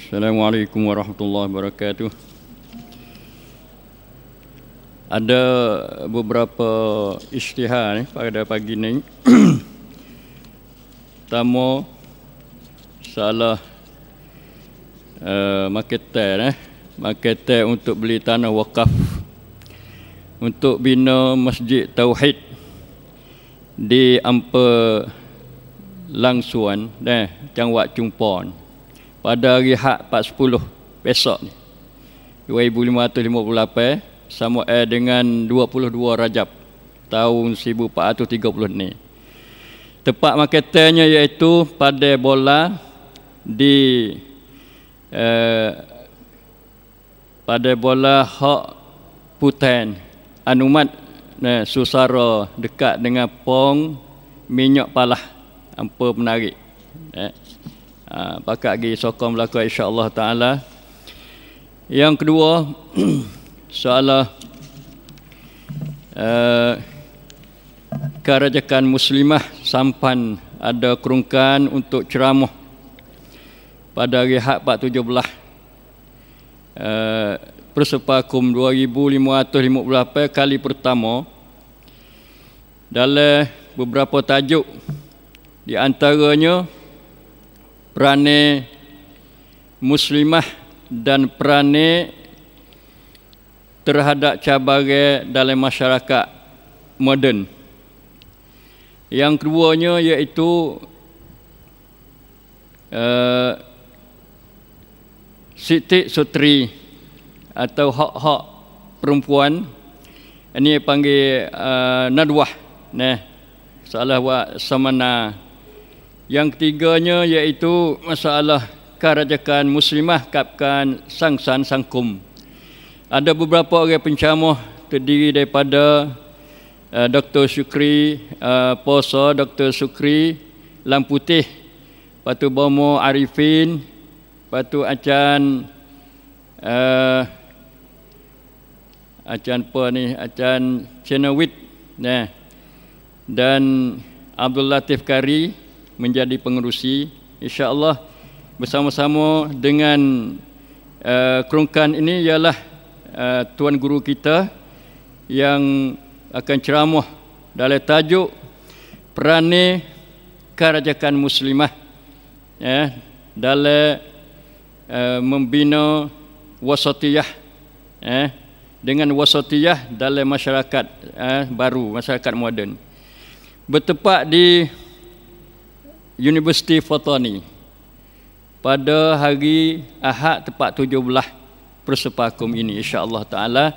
Assalamualaikum warahmatullahi wabarakatuh. Ada beberapa isytihar pada pagi ni. Pertama, salah marketer untuk beli tanah wakaf untuk bina masjid tauhid di Amper Langsuan Cangwak Cumpon pada hari Ahad 4/10 besok ni 2558 sama dengan 22 Rajab tahun 1430 ni. Tempat marketernya iaitu pada bola di pada bola Hak Putan Anumat Susara dekat dengan Pong Minyak Palah Amper Menarik. Pakat pergi sokong belakang insya-Allah taala. Yang kedua soalan Kerajaan Muslimah Sampan ada kerungkan untuk ceramah pada hari Ahad 4/17 Persepakum 2558 kali pertama dalam beberapa tajuk, di antaranya peranan muslimah dan peranan terhadap cabaran dalam masyarakat moden. Yang keduanya iaitu Siti Sutri atau hak-hak perempuan. Ini panggil nadwah, soalah buat samana. Yang ketiganya iaitu masalah kerajaan muslimah kapkan sangsan sangkum. Ada beberapa orang penceramah terdiri daripada Dr. Syukri Poso, Dr. Syukri Lamputih, Patu Bomo Arifin, Patu Acan Acan Cenawit dan Abdul Latif Kari menjadi pengerusi. InsyaAllah bersama-sama dengan kerungkan ini ialah Tuan Guru kita yang akan ceramah dalam tajuk peranan kerajaan muslimah dalam membina wasatiyah dengan wasatiyah dalam masyarakat baru, masyarakat moden. Bertepat di Universiti Fatani pada hari Ahad tepat 17 Persepakum ini insya-Allah taala.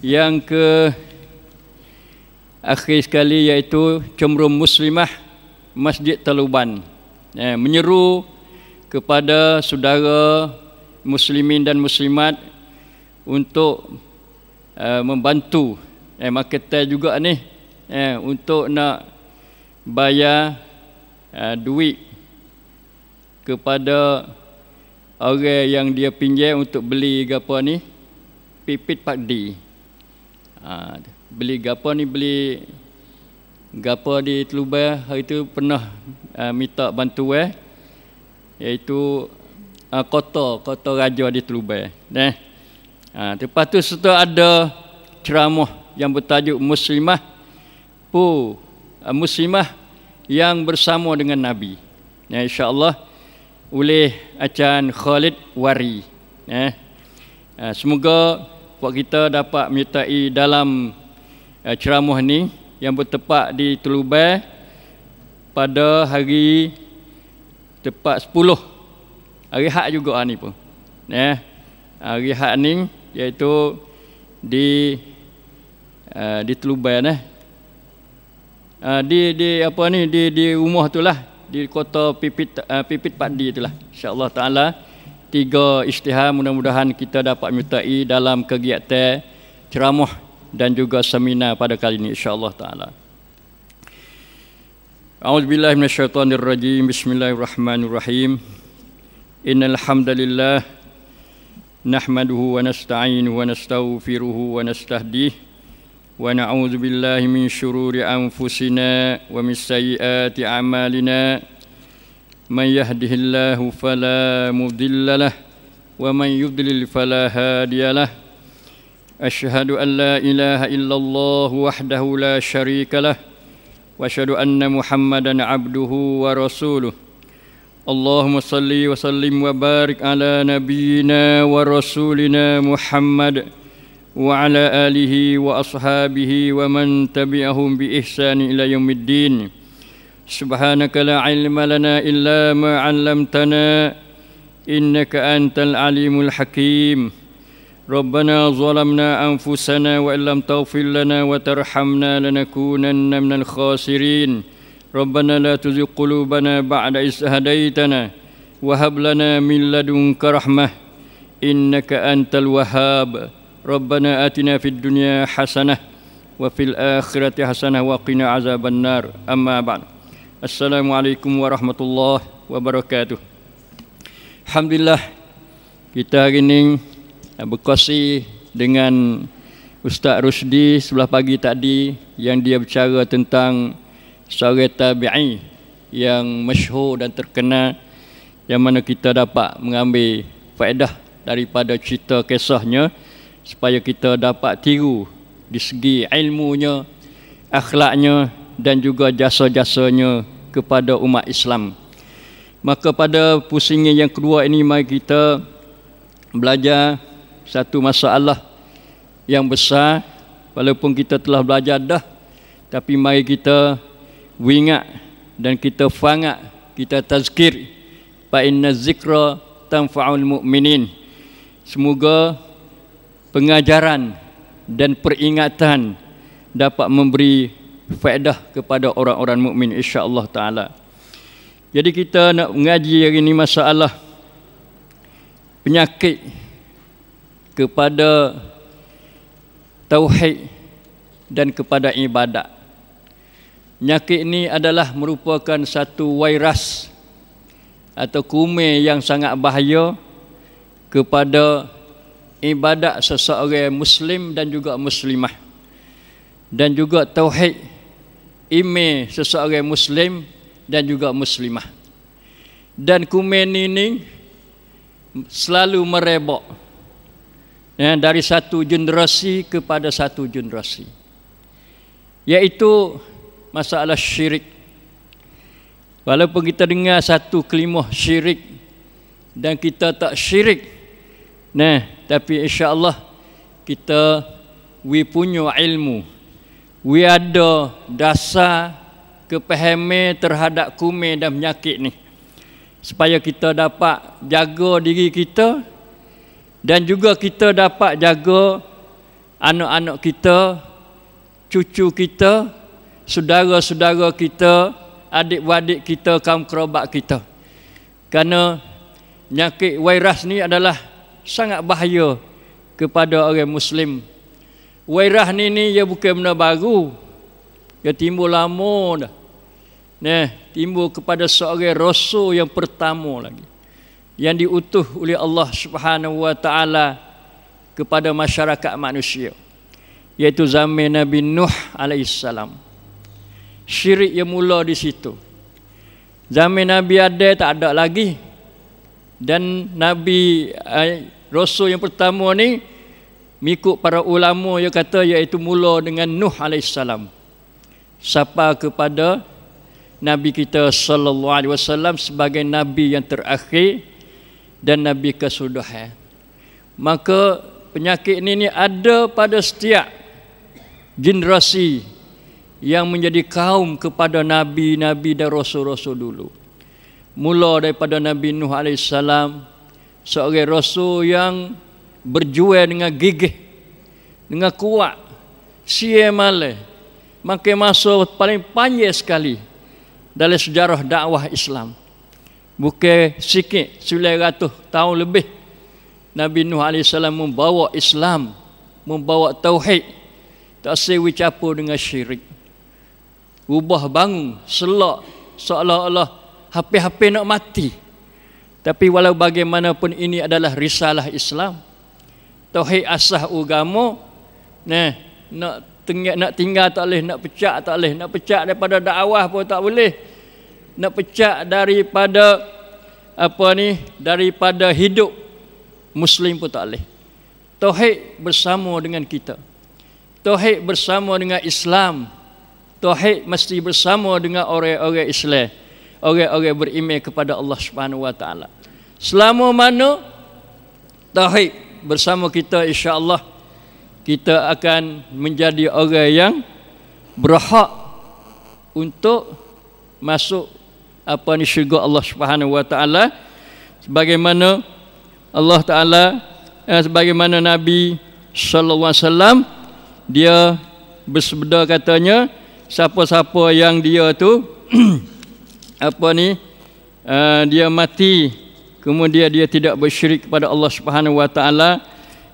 Yang ke akhir sekali iaitu Cemrum Muslimah Masjid Taluban menyeru kepada saudara muslimin dan muslimat untuk membantu marketer juga ni untuk nak bayar duit kepada orang yang dia pinjam untuk beli gapo ni pipit pakdi. Beli gapo ni, beli gapo di Telubang hari tu pernah minta bantuan iaitu kota raja di Telubang. Lepas tu setelah ada ceramah yang bertajuk muslimah muslimah yang bersama dengan Nabi. Insya-Allah oleh Acan Khalid Wari. Semoga puak kita dapat menyertai dalam ceramah ni yang bertepat di Telubang pada hari tepat 10 hari Ahad juga ni pun. Hari Ahad ni iaitu di Telubang di apa ni di rumah itulah, di kota Pipit Pakdi itulah. Insya-Allah taala 3 isytihar mudah-mudahan kita dapat menyertai dalam kegiatan ceramah dan juga seminar pada kali ini insya-Allah taala. A'udzubillahi minasyaitonirrajim. Bismillahirrahmanirrahim. Innal hamdalillah nahmaduhu wa nasta'inuhu wa nastaghfiruhu wa nastahdihi wa na'udzu billahi min syururi anfusina wa min sayyiati a'malina من يهده الله فلا مضل له ومن يضلل فلا هادي له أشهد أن لا إله إلا الله وحده لا شريك له وأشهد أن محمدا عبده ورسوله اللهم صل وسلم وبارك على نبينا ورسولنا محمد وعلى آله وأصحابه ومن تبعهم بإحسان إلى يوم الدين سبحانك لا علم لنا إلا ما علمتنا إنك أنت العليم الحكيم ربنا ظلمنا أنفسنا وإن لم تغفر لنا وترحمنا لنكونن من الخاسرين ربنا لا تزغ قلوبنا بعد إذ هديتنا وهب لنا من لدنك رحمة إنك أنت الوهاب ربنا آتنا في الدنيا حسنة وفي الآخرة حسنة وقنا عذاب النار أما بعد السلام عليكم ورحمة الله وبركاته. Alhamdulillah, kita hari ini berkongsi dengan Ustaz Rusdi sebelah pagi tadi yang dia bercara tentang seorang tabi'i yang masyhur dan terkenal, yang mana kita dapat mengambil faedah daripada cerita kisahnya supaya kita dapat tiru di segi ilmunya, akhlaknya dan juga jasa-jasanya kepada umat Islam. Maka pada pusingan yang kedua ini mari kita belajar satu masalah yang besar. Walaupun kita telah belajar dah, tapi mari kita ingat dan kita fangat, kita tazkir, fa inna zikra tanfa'ul mu'minin. Semoga pengajaran dan peringatan dapat memberi faedah kepada orang-orang mukmin insya-Allah taala. Jadi kita nak mengaji hari ini masalah penyakit kepada tauhid dan kepada ibadat. Penyakit ini adalah merupakan satu virus atau kuman yang sangat bahaya kepada ibadat seseorang Muslim dan juga Muslimah, dan juga tauhid iman seseorang Muslim dan juga Muslimah. Dan kuman ini selalu merebak dari satu generasi kepada satu generasi, iaitu masalah syirik. Walaupun kita dengar satu kalimah syirik dan kita tak syirik, tapi insya-Allah kita punya ilmu, ada dasar kepahaman terhadap kuman dan penyakit ni, supaya kita dapat jaga diri kita dan juga kita dapat jaga anak-anak kita, cucu kita, saudara-saudara kita, adik-beradik kita, kaum kerabat kita. Kerana penyakit virus ni adalah sangat bahaya kepada orang Muslim. Virus ni ia bukan benda baru. Dia timbul lama dah. Timbul kepada seorang rasul yang pertama lagi, yang diutus oleh Allah Subhanahu wa taala kepada masyarakat manusia, iaitu zaman Nabi Nuh alaihissalam. Syirik yang mula di situ. Zaman Nabi Adam tak ada lagi. Dan Nabi Rasul yang pertama ni, mengikut para ulama yang kata, iaitu mula dengan Nuh alaihissalam. Sapa kepada Nabi kita sallallahu alaihi wasallam sebagai nabi yang terakhir dan nabi kesudahan. Maka penyakit ini ada pada setiap generasi yang menjadi kaum kepada nabi-nabi dan rasul-rasul dulu. Mula daripada Nabi Nuh alaihissalam, seorang rasul yang berjuang dengan gigih, dengan kuat, siap malam, makan masa paling panjang sekali dalam sejarah dakwah Islam. Bukan sikit, 900 tahun lebih Nabi Nuh alaihissalam membawa Islam, membawa tauhid, tak sewi campur dengan syirik. Ubah bangun, selak, seolah-olah hampir-hampir nak mati. Tapi walau bagaimanapun ini adalah risalah Islam, tauhid asas agama. Nak tinggal tak boleh, nak pecah tak boleh, nak pecah daripada dakwah pun tak boleh. nak pecah daripada daripada hidup Muslim pun tak boleh. Tauhid bersama dengan kita. Tauhid bersama dengan Islam. Tauhid mesti bersama dengan orang-orang Islam. Orang-orang beriman kepada Allah Subhanahu Wa Taala. Selama mana tauhid bersama kita, insya-Allah kita akan menjadi orang yang berhak untuk masuk syurga Allah Subhanahu Wa Taala, sebagaimana Allah Taala sebagaimana Nabi sallallahu alaihi wasallam dia bersabda, katanya siapa-siapa yang dia tu dia mati kemudian dia tidak bersyirik kepada Allah Subhanahu Wa Taala,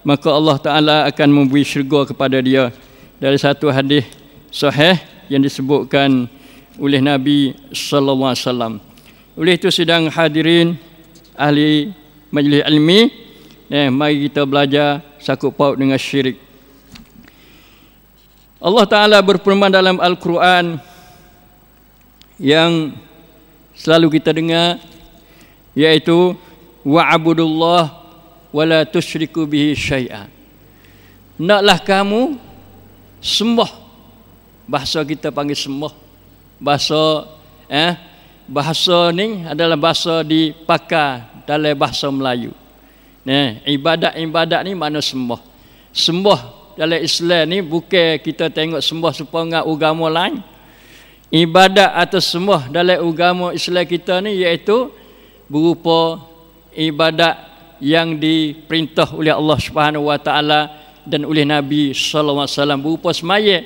maka Allah Taala akan memberi syurga kepada dia. Dari satu hadis sahih yang disebutkan oleh Nabi sallallahu alaihi wasallam. Oleh itu sidang hadirin ahli majlis ilmi, mari kita belajar sakut paut dengan syirik. Allah Taala berfirman dalam Al-Quran yang selalu kita dengar, iaitu wa'budullah wa la tusyriku bihi syai'an. Naklah kamu sembah. Bahasa kita panggil sembah. Bahasa ni adalah bahasa dipakai dalam bahasa Melayu. Ibadat ni makna sembah. Sembah dalam Islam ni bukan kita tengok sembah supaya agama lain. Ibadat atau sembah dalam agama Islam kita ni iaitu berupa ibadat yang diperintah oleh Allah Subhanahu Wa Taala dan oleh Nabi sallallahu alaihi wasallam, berupa semaya.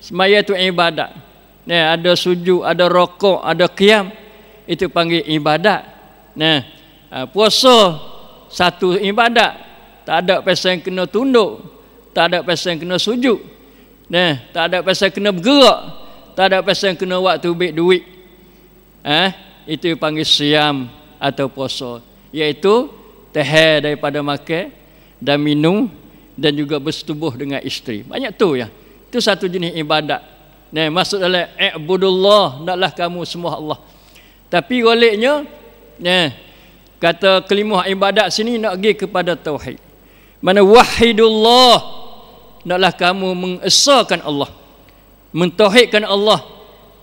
Semaya itu ibadat. Ada sujud, ada rokok, ada qiyam, itu panggil ibadat. Puasa satu ibadat. Tak ada pasal kena tunduk, tak ada pasal kena sujud. Tak ada pasal kena bergerak, tak ada pasal kena waktu ambil duit. Itu panggil siam atau puasa, iaitu tahan daripada makan dan minum dan juga bersetubuh dengan isteri. Banyak tu ya. Itu satu jenis ibadat. Masuk dalam i'budullah, naklah kamu sembah Allah. Tapi waliknya kata kalimah ibadat sini nak pergi kepada tauhid. Mana wahidullah, naklah kamu mengesahkan Allah, mentauhidkan Allah,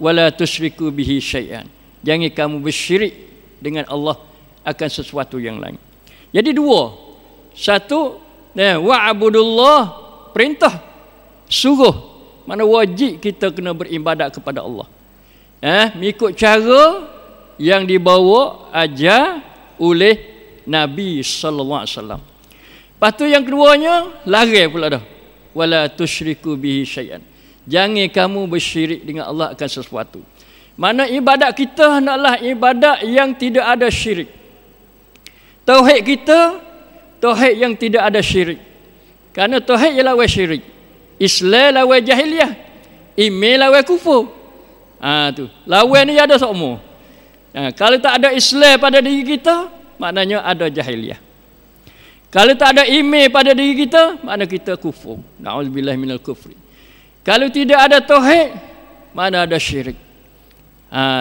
wala tusyriku bihi syai'an. Jangan kamu bersyirik dengan Allah akan sesuatu yang lain. Jadi dua. Satu, wa'budullah, perintah, suruh. Mana wajib kita kena beribadat kepada Allah. Mengikut cara yang dibawa ajar oleh Nabi sallallahu alaihi wasallam. Lepas tu yang keduanya, larang pula dah. Wala tusyriku bihi syai'an. Jangan kamu bersyirik dengan Allah akan sesuatu. Mana ibadat kita hendaklah ibadat yang tidak ada syirik. Tauhid kita tauhid yang tidak ada syirik. Kerana tauhid ialah lawan syirik. Islam lawan jahiliah. Iman lawan kufur. Tu. Lawan ni ada semua. Kalau tak ada Islam pada diri kita, maknanya ada jahiliah. Kalau tak ada iman pada diri kita, makna kita kufur. Na'udzubillah minal kufri. Kalau tidak ada tauhid, mana ada syirik.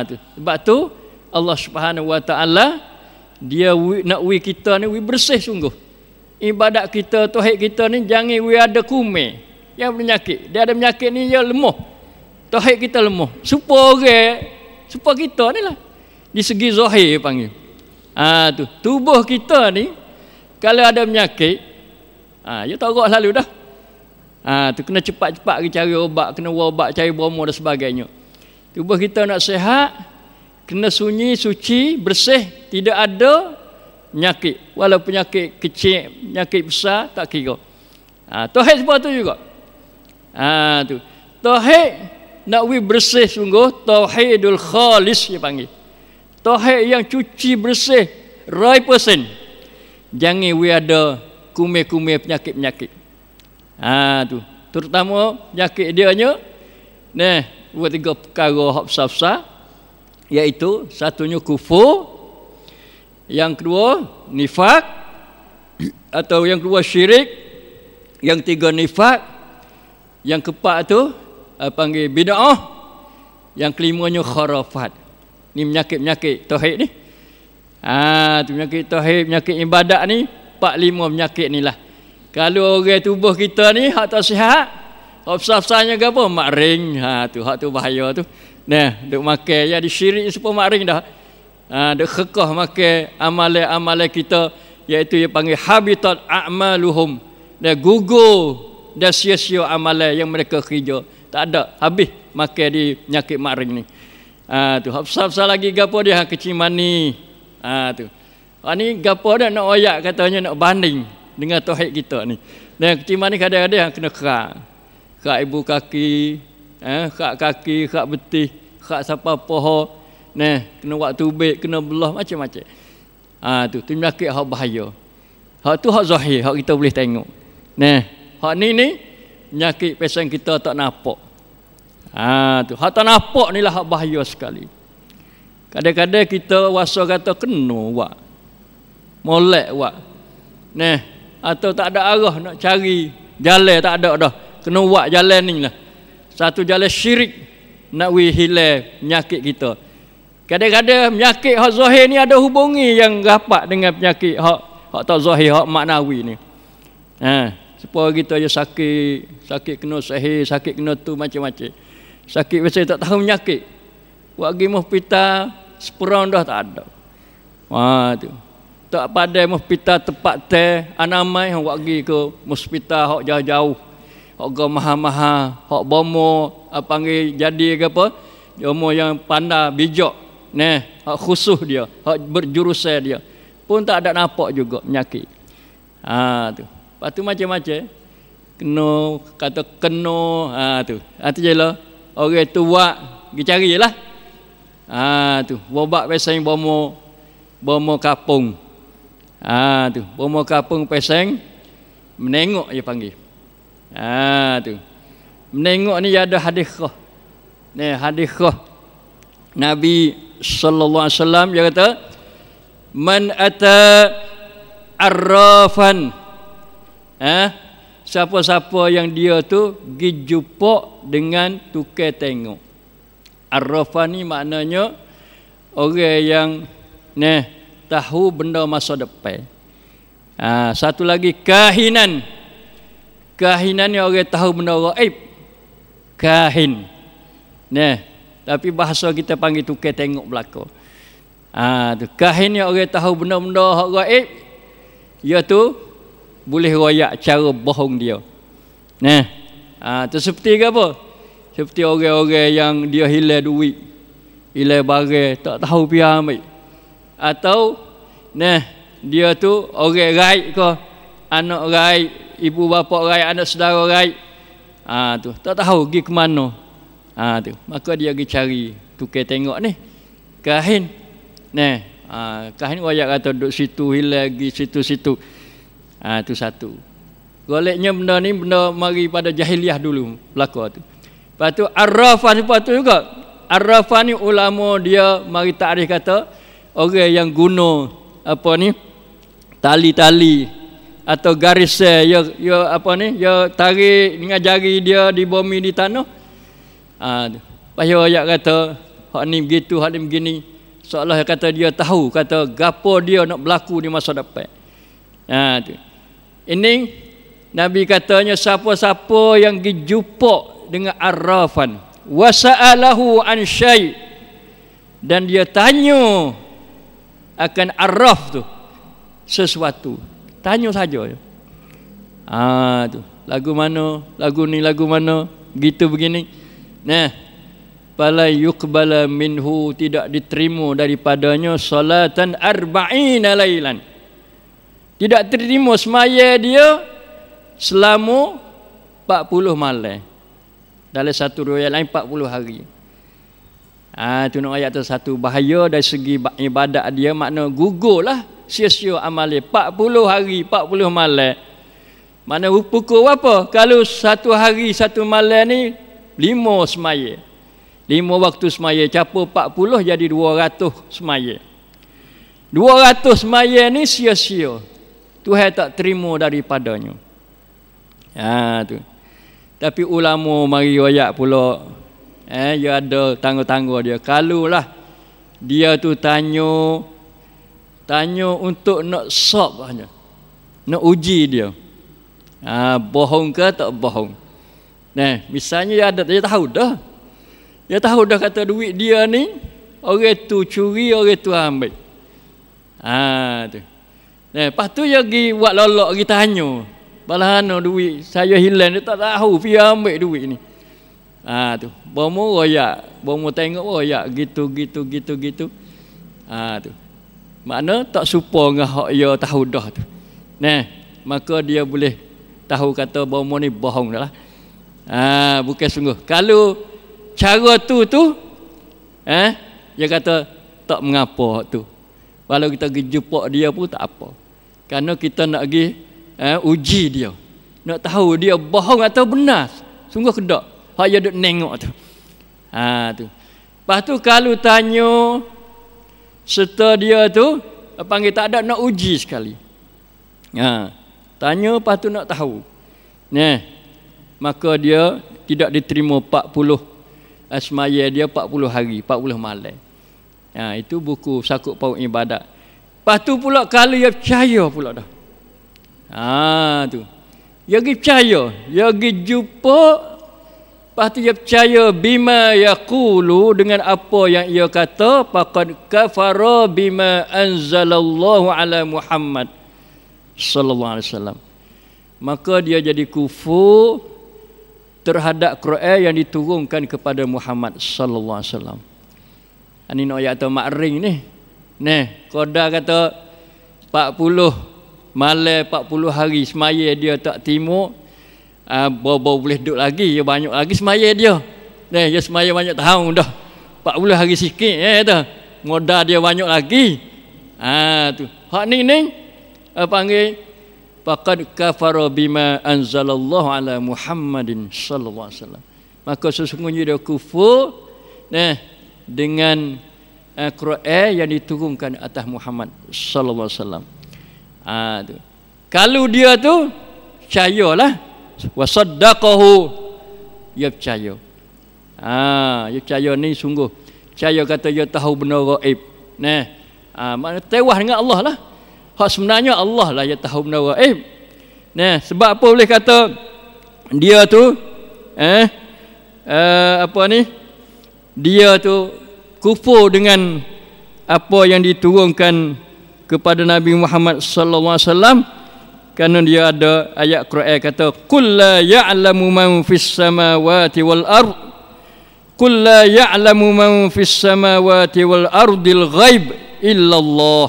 Tu. Sebab tu Allah Subhanahu Wa Taala dia nak kita ni bersih sungguh. Ibadat kita, tauhid kita ni jangan ada kume yang penyakit. Dia ada penyakit ni dia lemah. Tauhid kita lemah. Supaya kita ni lah di segi zahir panggil. Tu. Tubuh kita ni kalau ada penyakit, dia tarak selalu dah. Tu kena cepat-cepat cari ubat, kena ubat, cari bromo dan sebagainya. Tubuh kita nak sihat, kena sunyi, suci, bersih, tidak ada penyakit. Walau penyakit kecil, penyakit besar, tak kira. Tauhid sebab tu juga. Tu. Tauhid nak bersih sungguh, tauhidul khalis dia panggil. Tauhid yang cuci bersih 100%. Jangan ada kume-kume penyakit-penyakit. Tu. Terutama penyakit dia nya dua tiga perkara hak besar-besar, iaitu satunya kufur, yang kedua nifak, atau yang kedua syirik, yang tiga nifak, yang keempat tu panggil bid'ah, yang kelimanya khurafat. Ni penyakit-penyakit tauhid ni. Tu penyakit tauhid, penyakit ibadat ni, 4-5 penyakit ni lah. Kalau orang tubuh kita ni hak tak sihat, hak besar-besarnya ke apa? Makring. Hak tu bahaya tu. Nah, duk makan jadi syirik supaya makring dah. Duk khekah makan amalan-amalan kita, iaitu dia panggil habitat a'maluhum. Dia gugur dan sia-sia amalan yang mereka kerja. Tak ada, habis makan di penyakit makring ni. Tu hak besar-besar lagi gapo dia kecil mani. Tu. Ni gapo dah nak oyak katanya nak banding dengan tauhid kita ni. Dan kecil mani kadang-kadang kena kerak. Kerak ibu kaki, kerak kaki, kerak betih, kerak sapa poho. Kena waktu ubik, kena belah macam-macam. Tu penyakit hak bahaya. Hak tu hak zahir, hak kita boleh tengok. Hak ni penyakit pesan kita tak nampak. Tu hak tak nampak ni lah hak bahaya sekali. Kadang-kadang kita wasa kata kena buat, molek buat, atau tak ada arah nak cari jalan, tak ada dah, kena buat jalan ni lah. Satu jalan syirik nak hilang penyakit kita. Kadang-kadang penyakit hak zahir ni ada hubungi yang rapat dengan penyakit hak tak zahir, hak maknawi ni. Supaya kita je sakit kena sihir, sakit kena tu macam-macam. Sakit biasa tak tahu penyakit. Buat pergi hospital, seperang dah tak ada. Tu. Tak pandai hospital tempat teh, anamai hang buat pergi ke hospital hak jauh-jauh. Hak go mahal-mahal, hak bomo panggil jadi ke apa? Bomo yang pandai bijak. Hak khusus dia, hak berjurusan dia. Pun tak ada nampak juga penyakit. Tu. Lepas tu macam-macam. Kena tu. Tu je lah. Orang tu buat, pergi cari je lah. Tu. Bobak peseng bomo kapung. Tu. Bomo kapung peseng, menengok je panggil. Tu. Menengok ni ada hadis khah. Hadis khah. Nabi sallallahu alaihi wasallam dia kata, man ata arrafan. Siapa-siapa yang dia tu pergi jumpa dengan tukar tengok. Arrafan ni maknanya orang yang tahu benda masa depan. Satu lagi kahinan. Kahinan ni orang tahu benda gaib. Kahin. Tapi bahasa kita panggil tukar tengok belaka. Tu kahin ni orang tahu benda-benda hak gaib. Dia tu boleh royak cara bohong dia. Tu seperti apa? Seperti orang-orang yang dia hilang duit, hilang barang, tak tahu pihak ambil. Atau dia tu orang raib ke, anak raib, ibu bapa raib, anak saudara raib. Tu tak tahu pergi ke mana. Tu maka dia pergi cari tukar tengok ni. Kahin. Kahin royak kata duduk situ, hilang pergi situ-situ. Tu satu. Goleknya benda ni benda mari pada jahiliah dulu berlaku tu. Lepas tu arrafan tu juga. Arrafan ni ulama dia mari takrif kata orang yang guna apa ni tali-tali atau garis ya tarik dengan jari dia di bumi di tanah. Payah ayat kata hak ni begitu, hak ni begini. Seolah kata dia tahu kata gapo dia nak berlaku di masa depan. Tu. Ini Nabi katanya siapa-siapa yang dijumpa dengan arrafan wasa'alahu an syai' dan dia tanya akan arraf tu sesuatu, tanya saja. Tu lagu mana, lagu ni lagu mana, gitu begini. Fala yuqbala minhu, tidak diterima daripadanya salatan arba'ina lailan. Tidak terima semaya dia selama 40 malam. Dalam satu riwayat lain 40 hari. Tu nak ayat tu satu bahaya dari segi ibadat dia, makna gugurlah sia-sia amal dia 40 hari 40 malam. Mana pukul apa? Kalau satu hari satu malam ni 5 semaya. 5 waktu semaya capur 40 jadi 200 semaya. 200 semaya ni sia-sia. Tuhan tak terima daripadanya. Tu. Tapi ulama mari royak pula. Dia ada tangga-tangga dia. Kalulah dia tu tanya untuk nak sop hanya. Nak uji dia. Bohong ke tak bohong. Nah, misalnya dia tahu dah. Dia tahu dah kata duit dia ni orang tu curi, orang tu ambil. Tu. Nah, lepas tu dia pergi buat lolok pergi tanya. Balahana duit saya hilang, dia tak tahu dia ambil duit ni. Tu. Bomo royak, bomo tengok royak gitu. Tu. Makna tak serupa dengan hak dia tahu dah tu. Nah, maka dia boleh tahu kata bomo ni bohong dah lah. Bukan sungguh. Kalau cara tu dia kata tak mengapa tu. Kalau kita pergi jumpa dia pun tak apa. Kerana kita nak pergi uji dia. Nak tahu dia bohong atau benar. Sungguh ke tak? Hak dia duk nengok tu. Tu. Lepas tu kalau tanya serta dia tu panggil tak ada, nak uji sekali. Tanya lepas tu nak tahu. Nah, maka dia tidak diterima 40 semaya dia 40 hari, 40 malam. Itu buku Sakut Paut Ibadat. Lepas tu pula kalau dia percaya pula dah. Tu. Dia pergi percaya, dia pergi jumpa, lepas tu dia percaya bima yaqulu, dengan apa yang ia kata, faqad kafara bima anzalallahu ala Muhammad sallallahu alaihi wasallam. Maka dia jadi kufur terhadap Quran yang diturunkan kepada Muhammad sallallahu alaihi wasallam. Ini nak ayat atau makring ni. Qadar kata 40 malam 40 hari semaya dia tak timur, baru boleh duduk lagi, dia banyak lagi semaya dia. Dia semaya banyak tahun dah. 40 hari sikit dah. Modal dia banyak lagi. Tu. Hak ni panggil faqad kafara bima anzalallahu ala Muhammadin sallallahu alaihi wasallam. Maka sesungguhnya dia kufur dengan Quran yang diturunkan atas Muhammad sallallahu alaihi wasallam. Tu. Kalau dia tu percayalah, wasaddaqahu, dia percaya. Dia percaya ni sungguh. Percaya kata dia tahu benda gaib. Maknanya tewas dengan Allah lah. Hak sebenarnya Allah lah yang tahu benda gaib. Sebab apa boleh kata dia tu dia tu kufur dengan apa yang diturunkan kepada Nabi Muhammad sallallahu alaihi wasallam, kerana dia ada ayat Quran kata qul la ya'lamu man fis samawati wal ard, qul la ya'lamu man fis samawati wal ardil ghaib illa Allah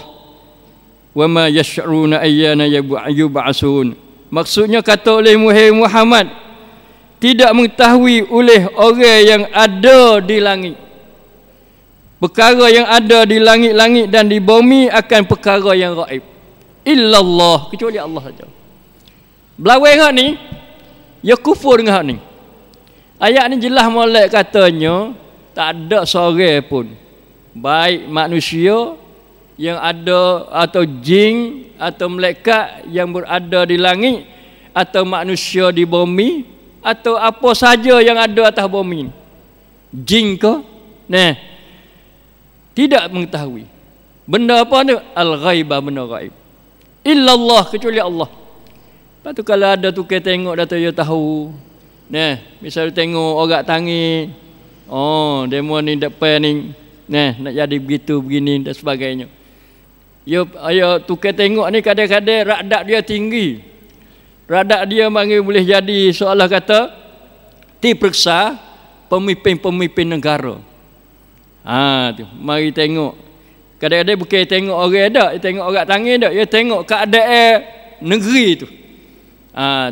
wa ma yash'uruna ayyana yub'atsun. Maksudnya kata oleh Muhammad, tidak mengetahui oleh orang yang ada di langit perkara yang ada di langit-langit dan di bumi akan perkara yang gaib, illallah, kecuali Allah saja. Belawai hak ni ya kufur dengan hak ni. Ayat ni jelas molek katanya tak ada seorang pun, baik manusia yang ada atau jin atau malaikat yang berada di langit atau manusia di bumi atau apa saja yang ada atas bumi, jin ke, tidak mengetahui benda apa ni, al-ghaibah, benda gaib, illallah, kecuali Allah. Lepas tu kalau ada tu kita tengok dah tu dia tahu. Misal tengok orang tangi, demo ni depan ni nak jadi begitu begini dan sebagainya. Ya tu kita tengok ni kadang-kadang radar dia tinggi. Radar dia panggil boleh jadi seolah kata diperiksa pemimpin-pemimpin negara. Tu mari tengok. Kadang-kadang bukan tengok orang dak, dia tengok orang tangan dak, dia tengok keadaan negeri tu.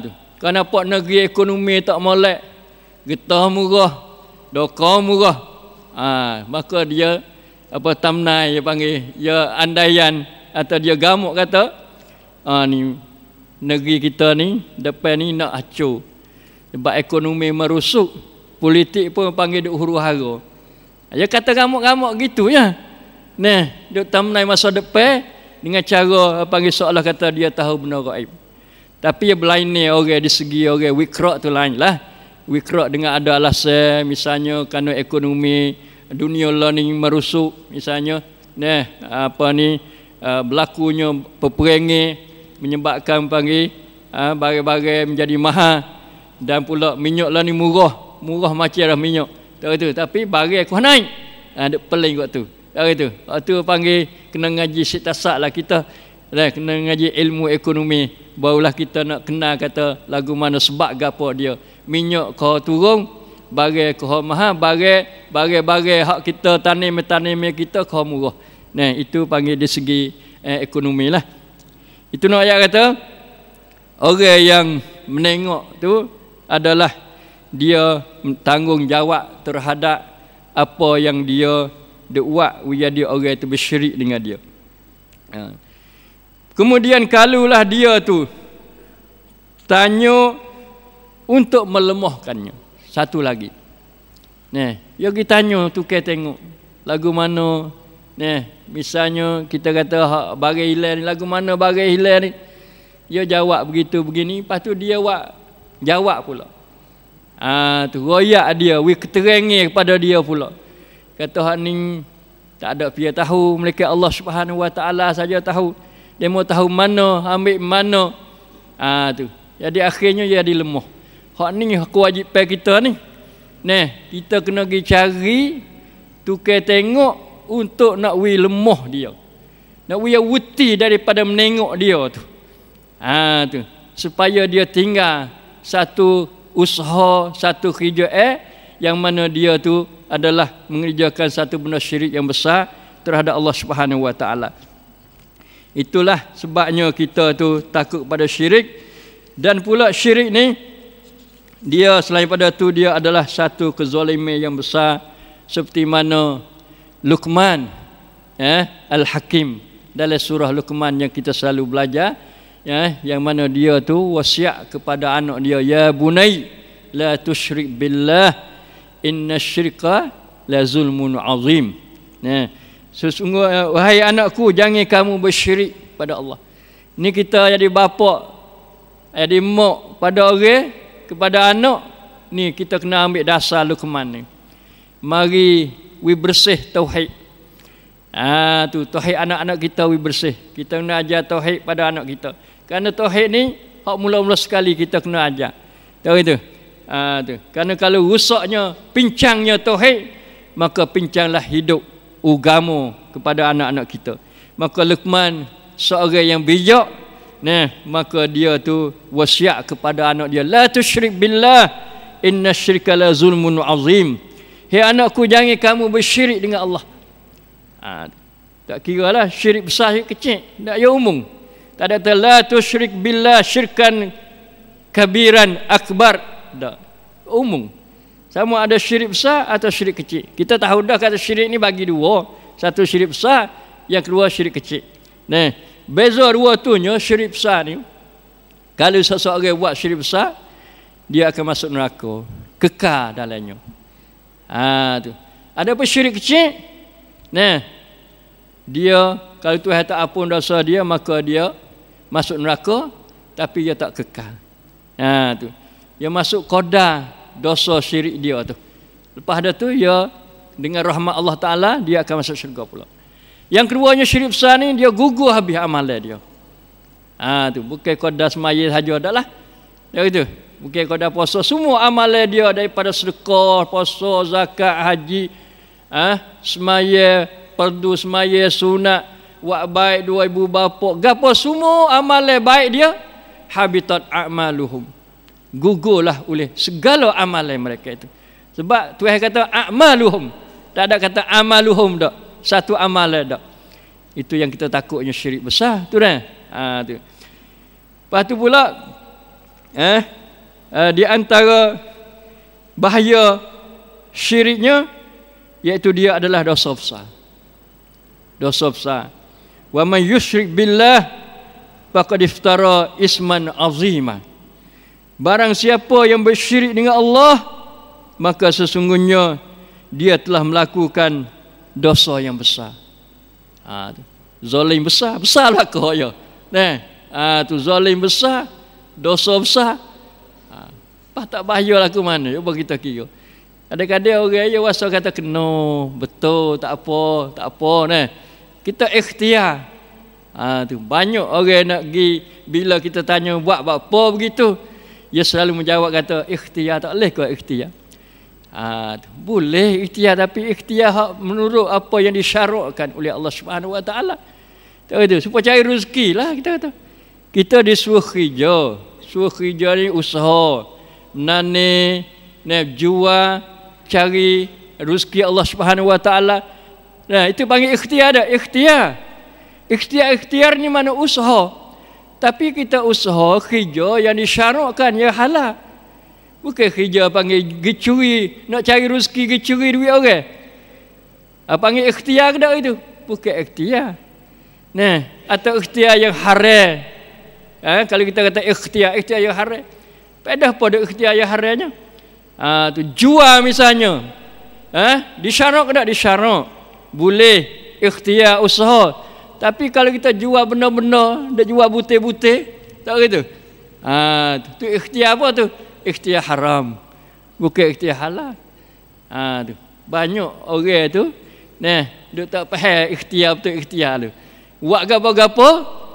Tu. Kerana apa negeri ekonomi tak molek, getah murah, doka murah. Maka dia tamnai dia panggil, dia andaian atau dia gamuk kata ni negeri kita ni depan ni nak hancur. Sebab ekonomi merusuk, politik pun panggil duk huru-hara. Dia kata gamuk-gamuk gitu ya. Dia tamnai masa depan dengan cara panggil seolah kata dia tahu benda gaib. Tapi dia berlain orang di segi orang wikrak tu lain lah. Wikrak dengan ada alasan, misalnya kerana ekonomi dunia lah ni merusuk misalnya, apa ni berlakunya peperangan menyebabkan panggil barang-barang menjadi mahal, dan pula minyak lah ni murah macam dah minyak. Tak itu, tapi barang aku naik. Ada peling waktu. Tak itu. Waktu panggil kena ngaji sitasak lah kita. Kena ngaji ilmu ekonomi, barulah kita nak kenal kata lagu mana sebab gapo dia. Minyak kau turun, barang kau mahal, barang hak kita tanam kita kau murah. Nah, itu panggil di segi ekonomi lah. Itu nak ayat kata orang yang menengok tu adalah dia tanggungjawab terhadap apa yang dia buat, dia orang itu bersyirik dengan dia. Kemudian kalulah dia tu tanya untuk melemahkannya. Satu lagi. Dia pergi tanya tukar tengok lagu mana. Misalnya kita kata barang hilang ni, lagu mana barang hilang ni. Dia jawab begitu begini, lepas tu dia jawab pula. Tu royak dia, keterangan kepada dia pula. Kata hak ni tak ada dia tahu, mereka Allah Subhanahu Wa Taala saja tahu. Dia mau tahu mana, ambil mana. Tu. Jadi akhirnya dia dilemah. Hak ni kewajipan kita ni. Kita kena pergi cari tukar tengok untuk nak lemah dia. Nak wuti daripada menengok dia tu. Tu. Supaya dia tinggal satu usaha, satu kerja yang mana dia tu adalah mengerjakan satu benda syirik yang besar terhadap Allah Subhanahu Wa Taala. Itulah sebabnya kita tu takut pada syirik. Dan pula syirik ni dia selain pada tu dia adalah satu kezaliman yang besar, seperti mana Luqman Al-Hakim dalam surah Luqman yang kita selalu belajar, yang mana dia tu wasiat kepada anak dia, ya bunai la tusyrik billah innasyirka la zulmun azim. Sesungguhnya wahai anakku, jangan kamu bersyirik pada Allah. Ni kita jadi bapa, jadi mak pada orang, kepada anak, ni kita kena ambil dasar Luqman ni. Mari bersih tauhid. Tu tauhid anak-anak kita bersih. Kita kena ajar tauhid pada anak kita. Kerana tauhid ni hak mula-mula sekali kita kena ajar. Tahu itu? Tu. Kerana kalau rusaknya, pincangnya tauhid, maka pincanglah hidup agama kepada anak-anak kita. Maka Luqman seorang yang bijak, maka dia tu wasiat kepada anak dia, la tusyrik billah innasyirka la zulmun azim. Hei anakku, jangan kamu bersyirik dengan Allah. Tak kira lah syirik besar, syirik kecil, tak ya umum. Tak ada la tusyrik billah syirkan kabiran akbar, tak umum. Sama ada syirik besar atau syirik kecil. Kita tahu dah kata syirik ni bagi dua. Satu syirik besar, yang kedua syirik kecil. Beza dua tunya, syirik besar ni, kalau seseorang buat syirik besar, dia akan masuk neraka, kekal dalamnya. Tu. Ada apa syirik kecil? Dia kalau Tuhan tak ampun dosa dia, maka dia masuk neraka, tapi dia tak kekal. Tu. Dia masuk qadar dosa syirik dia tu. Lepas dah tu dia dengan rahmat Allah Taala dia akan masuk syurga pula. Yang keduanya syirik besar ni, dia gugur habis amalan dia. Tu bukan qadar semaya saja dah lah. Ya gitu. Bukan qadar puasa, semua amalan dia daripada sedekah, puasa, zakat, haji, semaya fardu, semaya sunat, buat baik dua ibu bapa, gapo semua amalan baik dia habitat a'maluhum. Gugurlah oleh segala amalan mereka itu. Sebab Tuhan kata a'maluhum, tak ada kata amaluhum dak. Satu amalan dak. Itu yang kita takutnya syirik besar tu dah. Tu. Lepas tu pula di antara bahaya syiriknya iaitu dia adalah dosa besar. Dosa besar. Wa man yusyrik billah faqad iftara isman azima. Barang siapa yang bersyirik dengan Allah, maka sesungguhnya dia telah melakukan dosa yang besar. Zalim besar, besarlah kau ya. Tu zalim besar, dosa besar. Tak bahayalah ke mana? Cuba kita kira. Kadang-kadang orang yang wasa kata kena, betul, tak apa nah. Kita ikhtiar. Tu banyak orang nak pergi bila kita tanya buat apa begitu, dia selalu menjawab kata ikhtiar, tak boleh ke ikhtiar. Boleh ikhtiar, tapi ikhtiar menurut apa yang disyarakkan oleh Allah Subhanahu Wa Taala. Tak itu supaya cari rezeki lah kita kata. Kita disuruh kerja. Suruh kerja ni usaha. Menani, jual, cari rezeki Allah Subhanahu Wa Taala. Nah, itu panggil ikhtiar dah, ikhtiar. Ikhtiar ni mana usaha. Tapi kita usaha kerja yang disyarakkan, yang halal. Bukan kerja panggil gecuri, nak cari rezeki gecuri duit orang. Panggil ikhtiar ke tak itu? Bukan ikhtiar. Nah, atau ikhtiar yang haram. Kalau kita kata ikhtiar yang haram. Pada pada ikhtiar yang haramnya. Tu jual misalnya. Disyarak ke tak disyarak? Boleh ikhtiar usaha. Tapi kalau kita jual benda-benda, dak jual butir-butir, tak gitu. Tu ikhtiar apa tu? Ikhtiar haram. Bukan ikhtiar halal. Tu. Banyak orang tu duk tak faham ikhtiar betul ikhtiar tu. Buat gapo-gapo,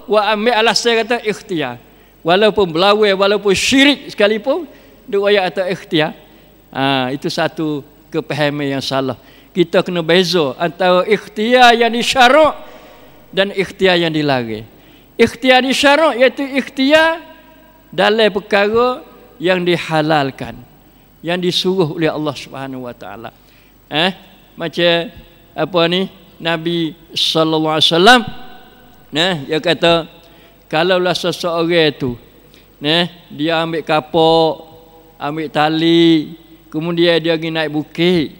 buat ambil alasan kata ikhtiar. Walaupun belawai, walaupun syirik sekalipun, duk ayat atau ikhtiar. Itu satu kepahaman yang salah. Kita kena beza antara ikhtiar yang disyarak dan ikhtiar yang dilarang. Ikhtiar disyarak iaitu ikhtiar dalam perkara yang dihalalkan, yang disuruh oleh Allah Subhanahu Wa Taala. Macam apa ni, Nabi sallallahu alaihi wasallam dia kata kalaulah seseorang itu dia ambil kapok, ambil tali, kemudian dia pergi naik bukit,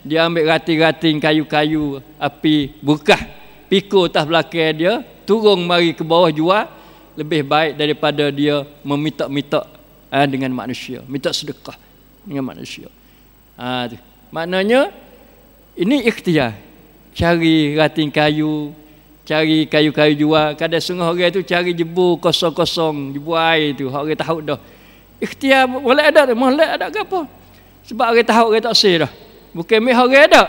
dia ambil rating-rating kayu-kayu api bekah, pikul atas belakang dia, turun mari ke bawah jual, lebih baik daripada dia meminta-minta dengan manusia, minta sedekah dengan manusia. Maknanya ini ikhtiar. Cari rating kayu, cari kayu-kayu jual. Kadang setengah orang tu cari jebu kosong-kosong, jebu air tu, orang tahu dah. Ikhtiar boleh ada ke apa? Sebab orang tahu, orang tak sih dah. Bukan meh orang ada.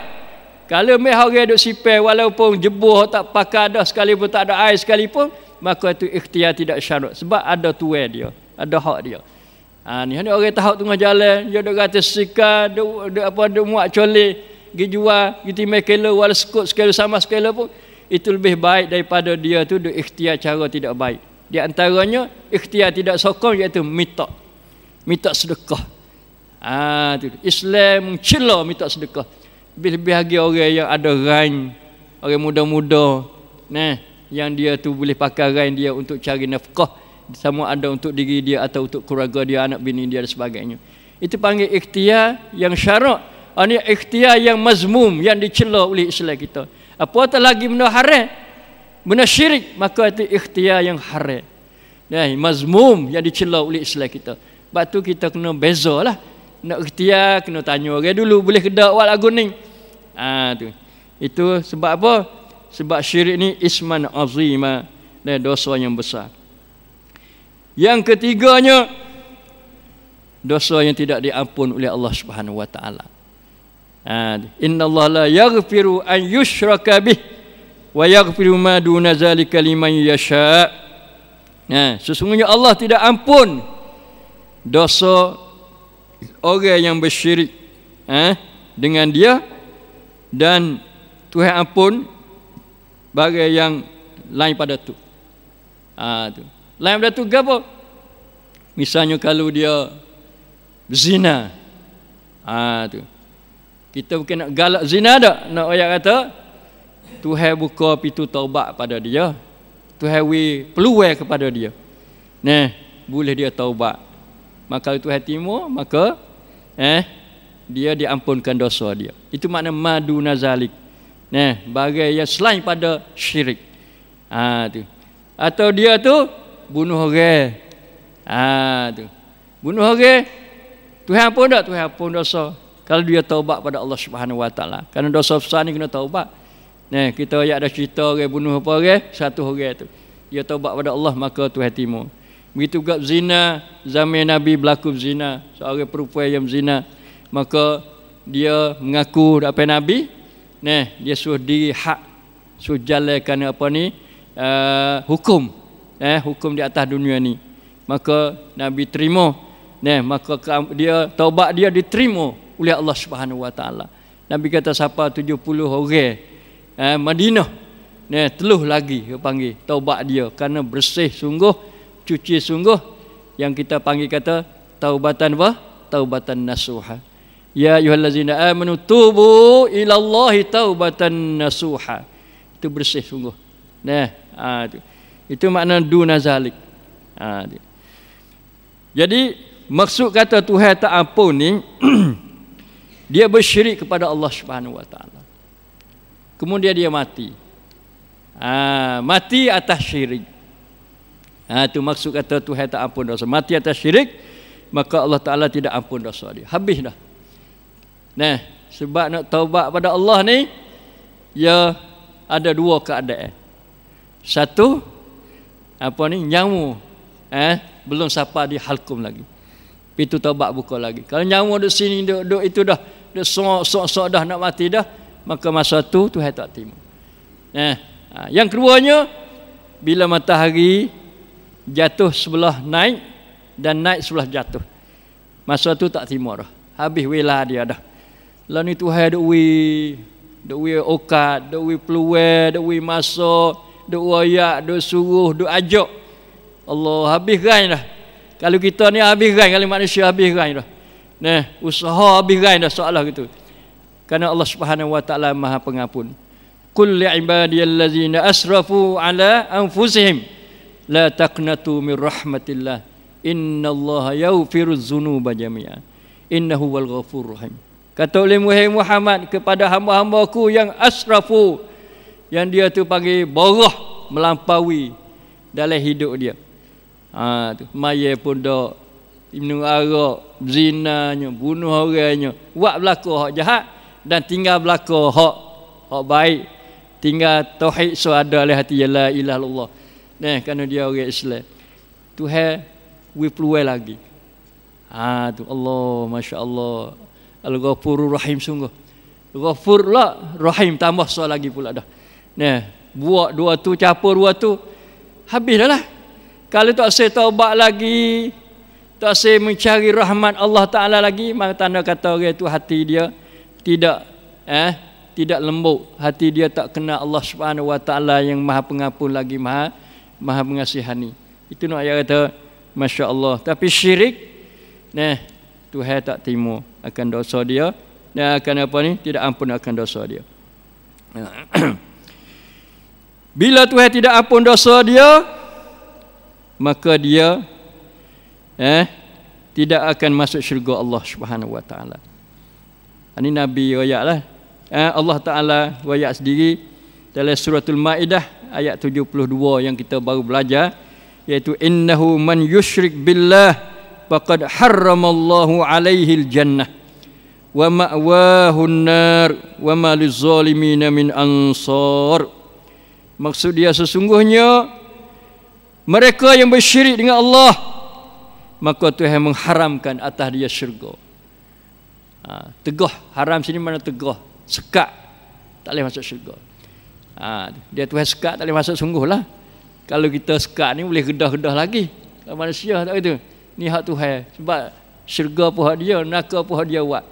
Kalau meh orang duk sipai walaupun jebu tak pakai dah sekalipun, tak ada air sekalipun, maka itu ikhtiar tidak syarat. Sebab ada tuan dia, ada hak dia. Ni orang tahu tengah jalan, dia duk kata sika, duk muak colek, pergi jual, pergi timbang kilo, wala sekut sekilo sama sekilo pun, itu lebih baik daripada dia tu duk ikhtiar cara tidak baik. Di antaranya ikhtiar tidak sokong iaitu minta sedekah. Tu Islam mencela minta sedekah. Lebih-lebih lagi orang yang ada rain, orang muda-muda, yang dia tu boleh pakai rain dia untuk cari nafkah, sama ada untuk diri dia atau untuk keluarga dia, anak bini dia dan sebagainya. Itu panggil ikhtiar yang syarak. Ini ikhtiar yang mazmum, yang dicela oleh Islam kita. Apatah lagi benda haram, benda syirik, maka itu ikhtiar yang haram. Mazmum yang dicela oleh Islam kita. Sebab tu kita kena bezalah. Nak ikhtiar kena tanya orang dulu, boleh ke tak buat lagu ni. Tu. Itu sebab apa? Sebab syirik ni isman azima, dan dosa yang besar. Yang ketiganya, dosa yang tidak diampun oleh Allah Subhanahu Wa Taala. Innallaha la yaghfiru an yushraka bih wa yaghfiru ma duna zalika liman yasha. Sesungguhnya Allah tidak ampun dosa orang yang bersyirik dengan dia, dan Tuhan ampun bagi yang lain pada tu. Lain pada tu apa? Misalnya kalau dia zina, tu kita bukan nak galak zina tak, nak ayat kata Tuhan buka pintu taubat pada dia, Tuhan beri peluang kepada dia, boleh dia taubat. Maka Tuhan timur, maka dia diampunkan dosa dia. Itu makna madu nazalik. Bagai yang selain pada syirik. Tu. Atau dia tu bunuh orang. Tu. Bunuh orang, Tuhan ampun tak? Tuhan ampun dosa. Kalau dia taubat pada Allah Subhanahu Wa Taala. Kerana dosa besar ni kena taubat. Kita ada cerita orang bunuh apa orang, satu orang tu. Dia taubat pada Allah, maka Tuhan timur. Begitu juga zina, zaman Nabi berlaku zina, seorang perempuan yang zina. maka dia mengaku apa nabi, nah dia suruh diri hak, suruh jalankan apa ni hukum, hukum di atas dunia ni, maka nabi terima, nah maka dia taubat dia diterima oleh Allah Subhanahu Wa Taala. Nabi kata siapa 70 orang Madinah, nah teluh lagi dia panggil taubat dia kerana bersih sungguh, cuci sungguh, yang kita panggil kata taubatan apa? Taubatan nasuha. Ya ayyuhallazina amanu tubu ilallahi taubatan nasuha. Itu bersih sungguh. Nah, itu makna duna zalik. Jadi maksud kata Tuhan tak ampun ni dia bersyirik kepada Allah Subhanahu Wa Taala. Kemudian dia mati. Mati atas syirik. Itu maksud kata Tuhan tak ampun dosa. Mati atas syirik, maka Allah Taala tidak ampun dosa dia. Habis dah. Nah, sebab nak taubat pada Allah ni, ya ada dua keadaan. Satu, apa ni, nyawa belum sampai di halkum lagi. Pintu taubat buka lagi. Kalau nyawa duduk sini, duduk itu dah, duduk sok dah nak mati dah, maka masa tu Tuhan tak terima. Nah, yang keduanya, bila matahari jatuh sebelah naik dan naik sebelah jatuh, masa tu tak terima dah. Habis wela dia dah. Lah ni Tuhan duk wi okat, duk wi peluang, duk wi masuk, duk wayak, duk suruh, duk ajak. Allah habis gain dah. Kalau kita ni habis gain, kalau manusia habis gain dah. Nah, usaha habis gain dah soalah gitu. Karena Allah Subhanahu Wa Taala Maha Pengampun. Qul li ibadiyallazina asrafu ala anfusihim la taqnatu min rahmatillah. Innallaha yaghfiruz dzunuba jami'a. Innahu wal ghafurur rahim. Kata oleh Muhammad kepada hamba-hambaku yang asrafu, yang dia tu panggil borah, melampaui dalam hidup dia. Tu maya pun dak, minum arak, zinanya, bunuh orangnya, buat berlaku hak jahat dan tinggal berlaku hak baik. Tinggal tauhid ada dalam hati, la ilaha illallah. Nah, kerana dia orang Islam. Tuhan we peluang lagi. Tu Allah, masya-Allah. Al-Ghafurur Rahim sungguh. Ghafur lah, Rahim tambah soal lagi pula dah. Nah, buat dua tu, capur dua tu, habis dah lah. Kalau tak saya taubat lagi, tak saya mencari rahmat Allah Taala lagi, maka tanda kata orang itu hati dia tidak lembut, hati dia tak kenal Allah Subhanahu Wa Taala yang Maha Pengampun lagi Maha Mengasihani. Itu nak ayat kata masya-Allah. Tapi syirik, nah Tuhan tak terima akan dosa dia, dan akan apa ni, tidak ampun akan dosa dia. Bila Tuhan tidak ampun dosa dia, maka dia tidak akan masuk syurga Allah Subhanahu Wa Taala. Ini Nabi wayak lah. Allah Taala wayak sendiri dalam suratul Maidah ayat 72 yang kita baru belajar, iaitu innahu man yusyrik billah faqad harramallahu alaihi aljannah wa ma'wahu an-nar wa ma lizzalimin min ansar. Maksud dia sesungguhnya mereka yang bersyirik dengan Allah, maka Tuhan mengharamkan atas dia syurga. Tegah, haram sini mana tegah, sekat, tak boleh masuk syurga. Dia Tuhan sekat, tak boleh masuk sungguh lah. Kalau kita sekat ni boleh gedah-gedah lagi. Kalau manusia tak gitu. Ni hak Tuhan. Sebab syurga pun hak dia, neraka pun hak dia buat.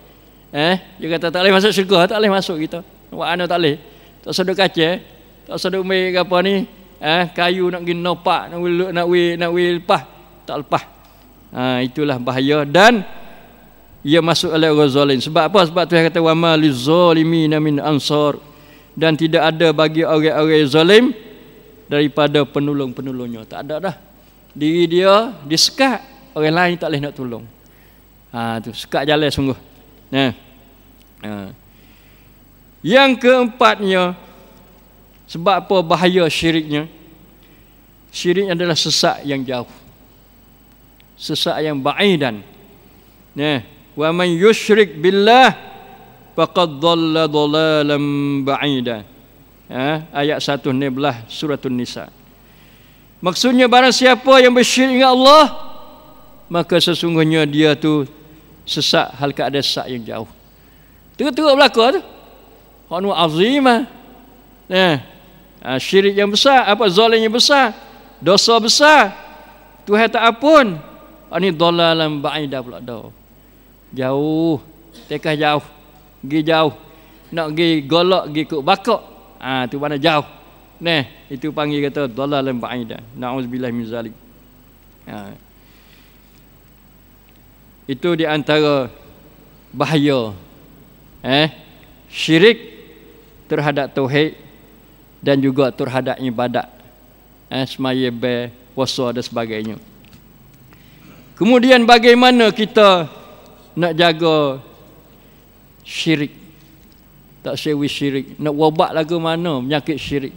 Dia kata tak boleh masuk syurga, tak boleh masuk kita. Buat mana tak boleh. Tak sedut kaca, tak sedut main apa ni, kayu nak pergi nopak, nak lepas, tak lepas. Itulah bahaya, dan ia masuk oleh orang zalim. Sebab apa? Sebab Tuhan kata wa ma lizzalimin min ansar, dan tidak ada bagi orang-orang zalim daripada penolong-penolongnya. Tak ada dah. Diri dia disekat, orang lain tak boleh nak tolong. Tu sekat jalan sungguh. Yang keempatnya, sebab apa bahaya syiriknya? Syirik adalah sesat yang jauh, sesat yang ba'idan. Wa man yusyrik billah faqad dhalla dhalalan ba'ida. Ayat 1 Niblah suratul Nisa. Maksudnya barang siapa yang bersyirik dengan Allah, maka sesungguhnya dia tu Sesat hal keadaan sesat yang jauh. Teruk-teruk berlaku tu. Hak nu azimah. Syirik yang besar, zalim yang besar, dosa besar. Tuhan tak ampun. Ini dalalan ba'idah pula dah. Jauh, tekah jauh. Pergi jauh. Nak pergi golok, pergi kuk bakok. Tu mana jauh. Itu panggil kata dalalan ba'idah. Na'udzubillah min zalik. Itu di antara bahaya syirik terhadap tauhid dan juga terhadap ibadat, semaya, puasa dan sebagainya. Kemudian bagaimana kita nak jaga syirik, tak sewi syirik, nak wabat lagu mana penyakit syirik.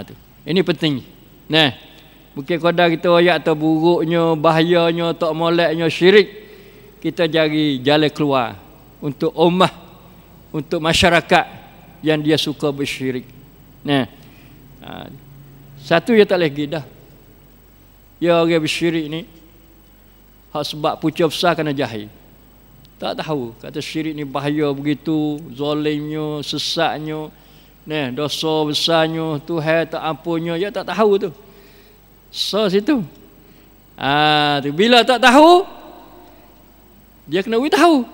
Tu. Ini penting. Mungkin kadang kita ayat atau buruknya, bahayanya, tak moleknya syirik, kita cari jalan keluar untuk ummah, untuk masyarakat yang dia suka bersyirik. Satu dia tak boleh pergi dah. Ya orang bersyirik ni hak sebab punca besar kena jahil. Tak tahu kata syirik ni bahaya begitu, zalimnya, sesatnya, dosa besarnya, Tuhan tak ampunnya, dia tak tahu tu. So situ. Tu bila tak tahu, dia kena tahu.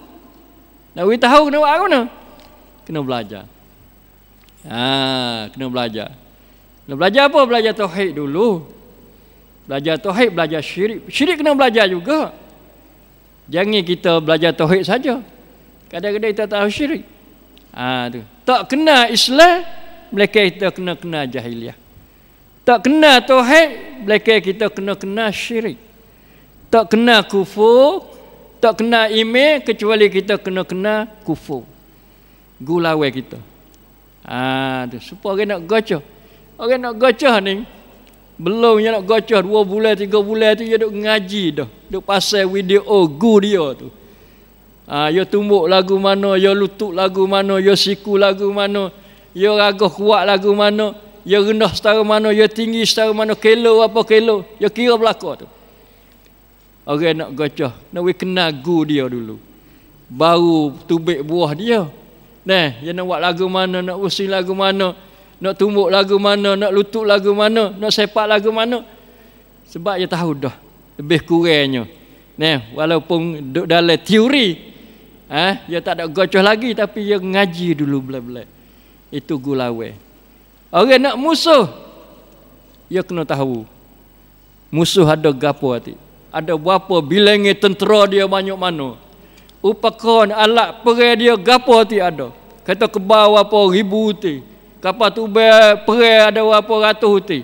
Nak tahu kena buat mana? Kena belajar. Kena belajar. Kena belajar apa? Belajar tauhid dulu. Belajar tauhid, belajar syirik. Syirik kena belajar juga. Jangan kita belajar tauhid saja. Kadang-kadang kita tahu syirik. Tu. Tak kena Islam, mereka kita kena jahiliah. Tak kena tauhid, mereka kita kena syirik. Tak kena kufur, tak kena iman, kecuali kita kena kufur. Gulawai kita. Tu. Supaya orang nak gocah. Orang nak gocah ni, belum dia nak gocah 2 bulan, 3 bulan tu dia duk ngaji dah. Duk pasal video gu dia tu. Dia tumbuk lagu mana, dia lutut lagu mana, dia siku lagu mana, dia ragah kuat lagu mana, dia rendah setara mana, dia tinggi setara mana, kilo apa kilo, dia kira belakang tu. Orang nak gocah, nak kena gu dia dulu. Baru tubik buah dia. Dia nak buat lagu mana, nak usin lagu mana, nak tumbuk lagu mana, nak lutut lagu mana, nak sepak lagu mana. Sebab dia tahu dah lebih kurangnya. Walaupun dalam teori, dia tak ada gocoh lagi, tapi dia ngaji dulu bela-bela. Itu gulawai. Orang nak musuh, dia kena tahu musuh ada gapo hati. Ada berapa bilangnya tentera dia banyak mana. Upakan alat perang dia gapo hati ada. Kata kebau apa ribu hati. Kapal tu perang ada berapa ratus hati.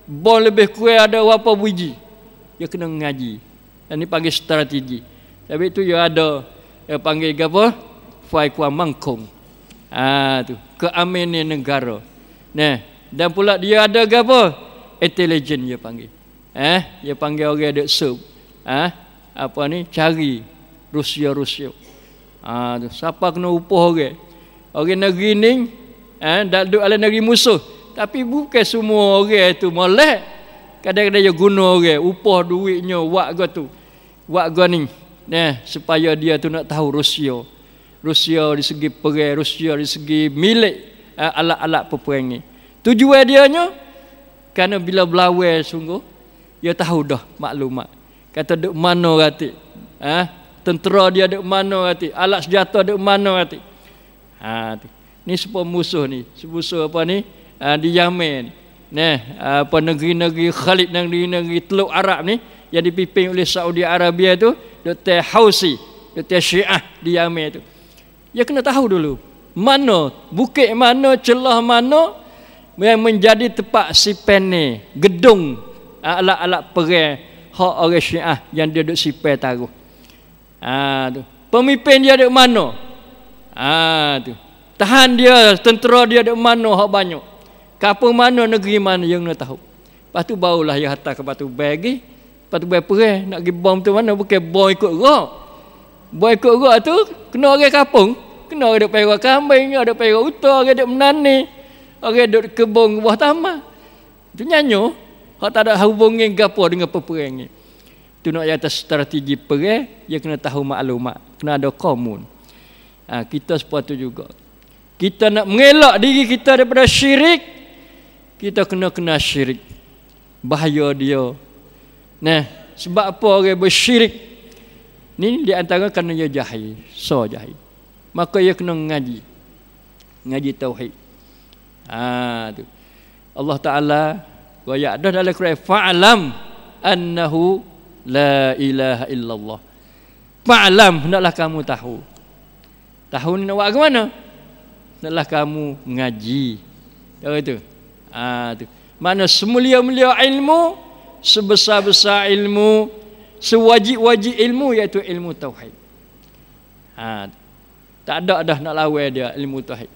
Bom lebih kurang ada berapa biji. Dia kena ngaji. Dan ini panggil strategi. Tapi itu dia ada yang panggil apa? Fai kuam mangkong. Tu keamanan negara. Dan pula dia ada apa? Intelligent dia panggil. Dia panggil orang duk serve. Apa ni? Cari Rusia. Tu siapa kena upah orang. Orang negeri ni dak duk ala negeri musuh. Tapi bukan semua orang tu molek. Kadang-kadang dia guna orang, upah duitnya buat gua tu. Buat gua ni. Supaya dia tu nak tahu Rusia dari segi perang, Rusia dari segi milik alat-alat peperangan. Tujuan dianya kerana bila berlawan sungguh dia tahu dah maklumat. Kata duk mana rati. Tentera dia duk mana rati, alat senjata duk mana rati. Ni sebab musuh ni. Musuh apa ni? Di Yaman. Apa negeri-negeri Khalid, negeri-negeri Teluk Arab ni yang dipimpin oleh Saudi Arabia tu, Dr. Housi, Dr. Syiah di Yaman tu. Dia kena tahu dulu mana bukit mana, celah mana yang menjadi tempat sipan gedung alat-alat perang hak orang Syiah yang dia duk sipai taruh. Tu. Pemimpin dia duk mana? Tu. Tahan dia, tentera dia duk mana hak banyak. Kapal mana, negeri mana yang nak tahu. Lepas tu barulah dia hantar ke Batu Bagi. Batu Bagi perang nak pergi bom tu mana, bukan bom ikut rock. Bom ikut rock tu kena orang kampung, kena orang duk perah kambing, ada perah utar, orang duk menani, orang duk kebun buah taman. Tu nyanyo. Hak tak ada hubungan gapo dengan peperangan. Itu nak atas strategi perang, dia kena tahu maklumat, kena ada komun. Kita sepatu juga. Kita nak mengelak diri kita daripada syirik, kita kena syirik. Bahaya dia. Nah, sebab apa orang bersyirik? Ni di antara kerana dia jahil, jahil. Maka dia kena ngaji tauhid. Tu. Allah Taala ayat dah dalam Quran, fa'lam annahu la ilaha illallah. Fa'lam, hendaklah kamu tahu. Tahu ni nak buat ke mana? Hendaklah kamu mengaji. Tahu itu? Tu. Mana semulia-mulia ilmu, sebesar-besar ilmu, sewajib-wajib ilmu, iaitu ilmu tauhid. Tak ada dah nak lawan dia ilmu tauhid.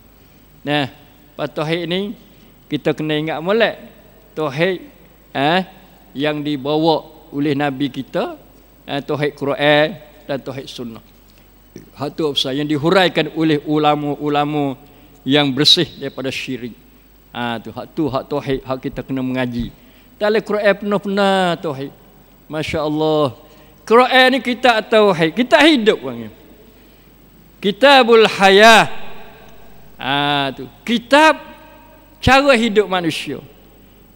Nah, tauhid ni kita kena ingat molek. Tauhid yang dibawa oleh Nabi kita, tauhid Quran dan tauhid sunnah. Hak tu apa yang dihuraikan oleh ulama-ulama yang bersih daripada syirik. Hak tauhid, hak kita kena mengaji. Dalam Quran penuh-penuh tauhid. Masya-Allah. Quran ni kita tauhid, kita hidup bang. Kitabul Hayah. Tu. Kitab cara hidup manusia.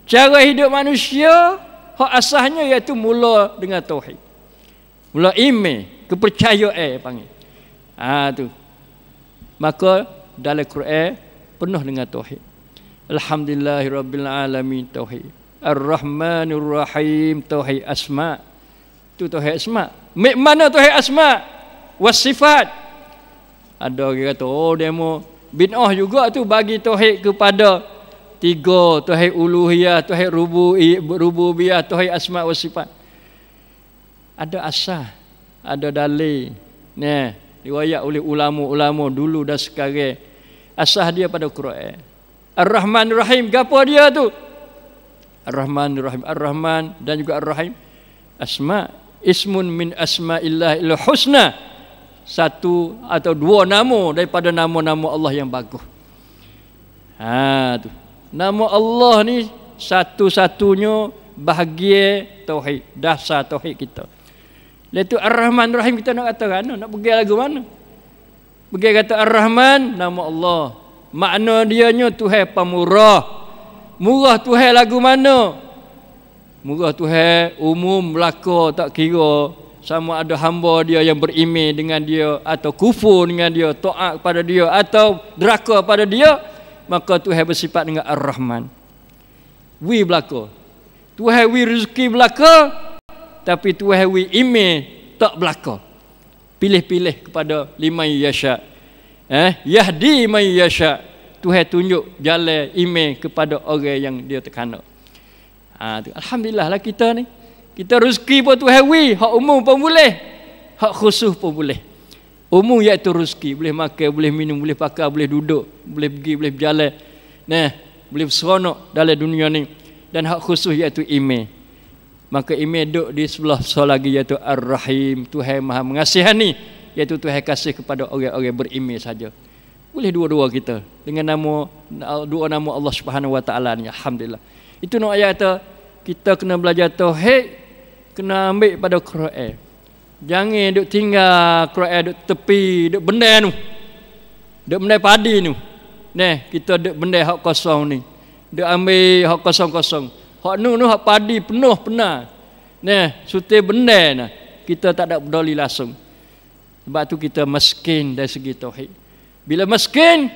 Cara hidup manusia hak asasnya iaitu mula dengan tauhid. Mula iman, kepercayaan panggil. Tu. Maka dalam Quran penuh dengan tauhid. Alhamdulillahirabbil alamin tauhid. Ar-Rahmanir Rahim tauhid asma. Tu tauhid asma. Mana tauhid asma? Was sifat. Ada orang kata, demo bid'ah juga tu bagi tauhid kepada tiga, tauhid uluhiyah, tauhid rububiyah, tauhid asma wa sifat. Ada asas, ada dalil. Nah, riwayat oleh ulama-ulama dulu dan sekarang. Asas dia pada Quran. Ar-Rahman Ar-Rahim, gapo dia tu? Ar-Rahman Ar-Rahim, Ar-Rahman dan juga Ar-Rahim asma, ismun min asma'illahil husna. Satu atau dua nama daripada nama-nama Allah yang bagus. Tu. Nama Allah ni satu-satunya bahagia tauhid, dasar tauhid kita. Iaitu Ar-Rahman Ar-Rahim, kita nak kata mana? Nak pergi lagu mana? Pergi kata Ar-Rahman, nama Allah. Makna dianya Tuhan pemurah. Murah Tuhan lagu mana? Murah Tuhan umum belaka, tak kira sama ada hamba dia yang beriman dengan dia atau kufur dengan dia, taat kepada dia atau deraka pada dia, maka Tuhan bersifat dengan Ar-Rahman. Wi belaka. Tuhan wi rezeki belaka, tapi Tuhan wi iman tak belaka. Pilih-pilih kepada liman yasha. Yahdi man yasha. Tuhan tunjuk jalan iman kepada orang yang dia terkena. Alhamdulillah lah kita ni. Kita rezeki pun Tuhan wi, hak umum pun boleh, hak khusus pun boleh. Umum iaitu rezeki, boleh makan, boleh minum, boleh pakai, boleh duduk, boleh pergi, boleh berjalan. Nah, boleh seronok dalam dunia ni. Dan hak khusus iaitu iman. Maka iman duduk di sebelah lagi iaitu Ar-Rahim, Tuhan Maha Mengasihani, iaitu Tuhan kasih kepada orang-orang beriman saja. Boleh dua-dua kita dengan dua nama Allah Subhanahu Wa Taala ni. Alhamdulillah. Itu nak ayat kita kena belajar tauhid, kena ambil pada Quran. Jangan duk tinggal Quran duk tepi, duk benda tu. Duk benda padi tu. Nah, kita duk benda hak kosong ni. Duk ambil hak kosong-kosong. Hak nu hak padi penuh pernah. Nah, sutai benda nah. Kita tak ada peduli langsung. Sebab tu kita miskin dari segi tauhid. Bila miskin,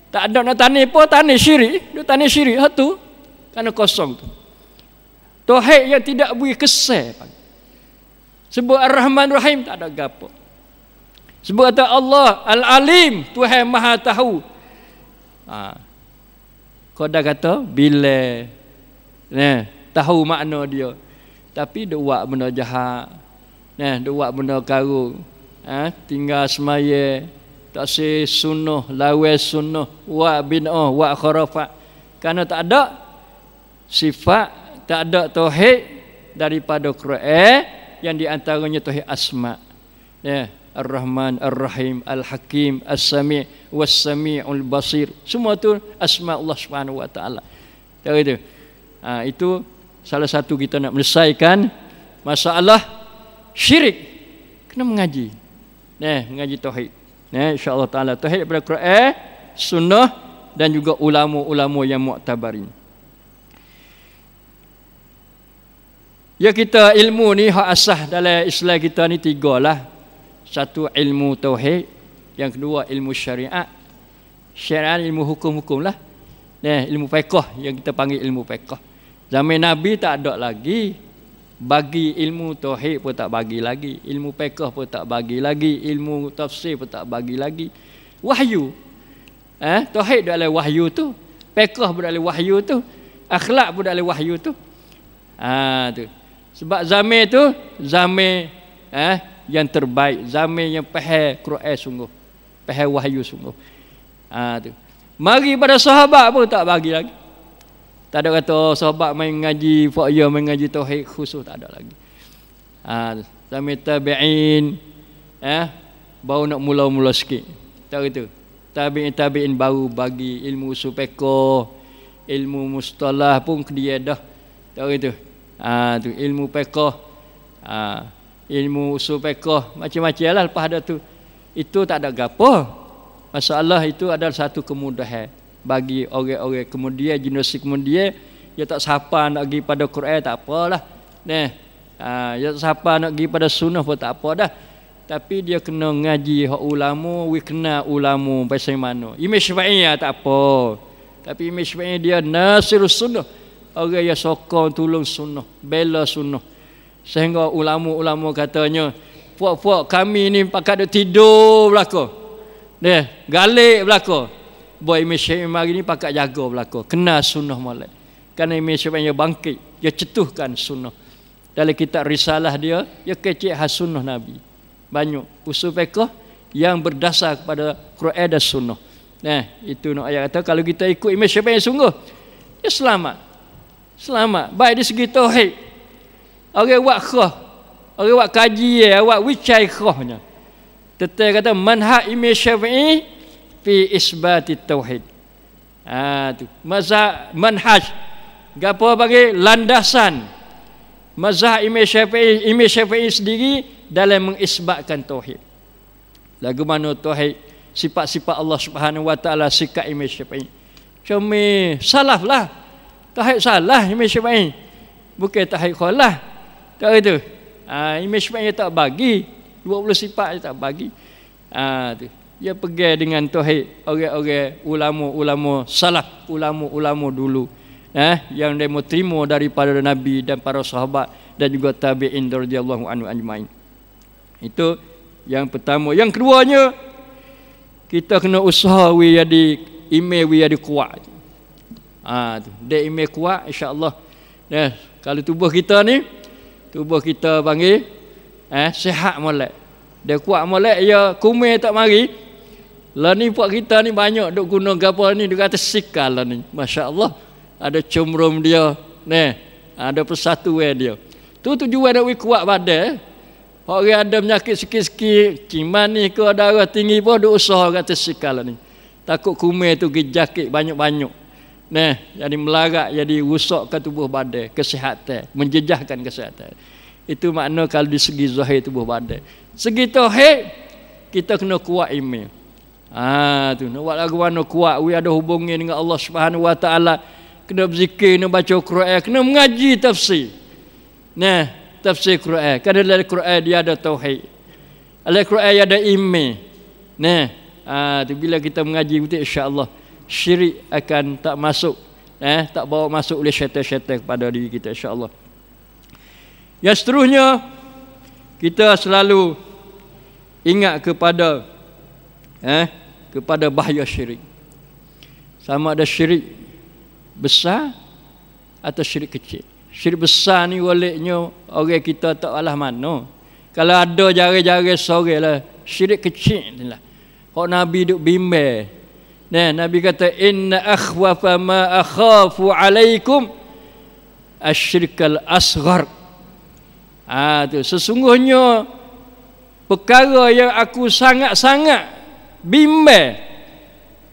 tak ada nak tani apa, tani syirik. Duk tani syirik hak tu. Kerana kosong tu. Tauhid yang tidak boleh kesal. Sebut Ar-Rahman Rahim tak ada gapo. Sebut kata Allah Al-Alim, Tuhan Maha Tahu. Kau dah kata bila tahu makna dia. Tapi dia buat benda jahat. Dia buat benda karung. Tinggal semaya, tak se sunnah, lawan sunnah, buat bid'ah, buat khurafat. Kerana tak ada sifat, tak ada tauhid daripada Quran yang diantaranya tauhid asma. Ar-Rahman, Ar-Rahim, Al-Hakim, As-Sami' Was-Sami'ul Basir. Semua tu asma Allah Subhanahu Wa Taala. Tahu itu. Itu salah satu kita nak menyelesaikan masalah syirik, kena mengaji. Mengaji tauhid. Insya-Allah taala tauhid daripada Quran, sunnah dan juga ulama-ulama yang muktabarin. Ya, kita ilmu ni hak asas dalam Islam kita ni 3 lah. Satu ilmu tauhid, yang kedua ilmu syariat. Syariat ilmu hukum-hukum lah. Ilmu fiqh yang kita panggil ilmu fiqh. Zaman Nabi tak ada lagi. Bagi ilmu tauhid pun tak bagi lagi. Ilmu fiqh pun tak bagi lagi. Ilmu tafsir pun tak bagi lagi. Wahyu. Tauhid adalah wahyu tu. Fiqh pun adalah wahyu tu. Akhlak pun adalah wahyu tu. Tu. Sebab zaman tu zaman yang terbaik, zaman yang faham Quran sungguh, faham wahyu sungguh. Tu. Mari pada sahabat pun tak bagi lagi. Tak ada kata sahabat main ngaji faqih, main ngaji tauhid khusus, tak ada lagi. Zaman tabi'in baru nak mula-mula sikit. Tak gitu. Tabi'in baru bagi ilmu usul fiqh, ilmu mustalah pun dia dah. Tak gitu. Tu ilmu fiqh, ilmu usul fiqh, macam-macam lah lepas ada tu. Itu tak ada gapo. Masalah itu adalah satu kemudahan bagi orang-orang kemudian, generasi kemudian, dia tak siapa nak pergi pada Quran tak apalah. Dia tak siapa nak pergi pada sunnah pun tak apa dah. Tapi dia kena ngaji hak ulama, kenal ulama pasal mana. Imam Syafi'i tak apa. Tapi Imam Syafi'i dia nasirus sunnah. Orang yang sokong tolong sunnah, bela sunnah. Sehingga ulama-ulama katanya, puak-puak kami ni pakat duk tidur belaka. Galik belaka. Boy Imam Syafi'i mari ni pakat jaga belaka. Kenal sunnah molek. Kerana Imam Syafi'i bangkit, dia cetuhkan sunnah. Dalam kitab risalah dia kecil khas sunnah Nabi. Banyak usul fiqh yang berdasar kepada Quran dan sunnah. Itu nak ayat kata kalau kita ikut Imam Syafi'i sungguh, dia selamat. Selamat. Baik di segi tauhid. Orang buat khah, orang buat kaji, buat wicai khahnya. Tetap kata manhaj Imam Syafi'i fi isbati tauhid. Tu mazhab manhaj. Gapo bagi landasan mazhab Imam Syafi'i sendiri dalam mengisbatkan tauhid. Lagu mana tauhid, sifat-sifat Allah Subhanahu wa taala, sikap Imam Syafi'i. Cuma salaf lah. Tauhid salah Imam Syafi'i. Bukan tauhid khalah. Tak itu. Imam Syafi'i tak bagi 20 sifat dia tak bagi. Tu. Dia pegang dengan tauhid orang-orang ulama-ulama salaf, ulama-ulama dulu. Yang dia terima daripada Nabi dan para sahabat dan juga tabi'in radhiyallahu anhu ajmain. Itu yang pertama. Yang keduanya, kita kena usaha we jadi imam we jadi kuat. Dia imam kuat insya-Allah. Kalau tubuh kita panggil sihat molek. Dia kuat molek, ya kumel tak mari. Lah ni puak kita ni banyak duk guna gapo ni, duk kata sikal lah ni. Masya-Allah. Ada comrom dia, ada persatuan dia. Tu tujuan nak kuat badan. Orang ada penyakit sikit-sikit, ciman ni ke darah tinggi pun duk usaha kata sikal lah ni. Takut kumel tu gejakit banyak-banyak. Jadi melarat, jadi rusakkan tubuh badan, kesihatan, menjejahkan kesihatan. Itu makna kalau di segi zahir tubuh badan. Segi tauhid, kita kena kuat iman. Tu nak buat lagu mana kuat, we ada hubungan dengan Allah Subhanahu wa taala. Kena berzikir, kena baca Quran, kena mengaji tafsir. Tafsir Quran. Kerana dalam Quran dia ada tauhid. Dalam Quran dia ada iman. Tu bila kita mengaji betul insya-Allah, syirik akan tak masuk, tak bawa masuk oleh syaitan-syaitan kepada diri kita insya-Allah. Yang seterusnya, kita selalu ingat kepada bahaya syirik. Sama ada syirik besar atau syirik kecil. Syirik besar ni waliknya orang kita tak alah mana. Kalau ada jari-jari sore lah, syirik kecil ni lah. Hak Nabi duk bimbang. Nabi kata inna akhwafa ma akhafu alaikum asyirkal asghar. Tu sesungguhnya perkara yang aku sangat-sangat bimbang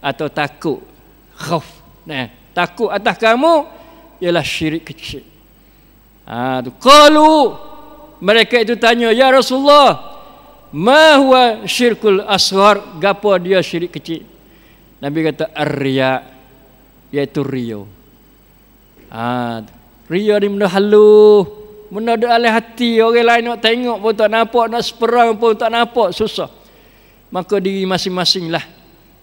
atau takut, khauf. Takut atas kamu ialah syirik kecil. Tu qalu Mereka itu tanya, ya Rasulullah, ma huwa syirkul asghar, gapo dia syirik kecil? Nabi kata ar-riya, iaitu riya. Riya ni benda halu, benda ada dalam hati, orang lain nak tengok pun tak nampak, nak seperang pun tak nampak, susah. Maka diri masing-masing lah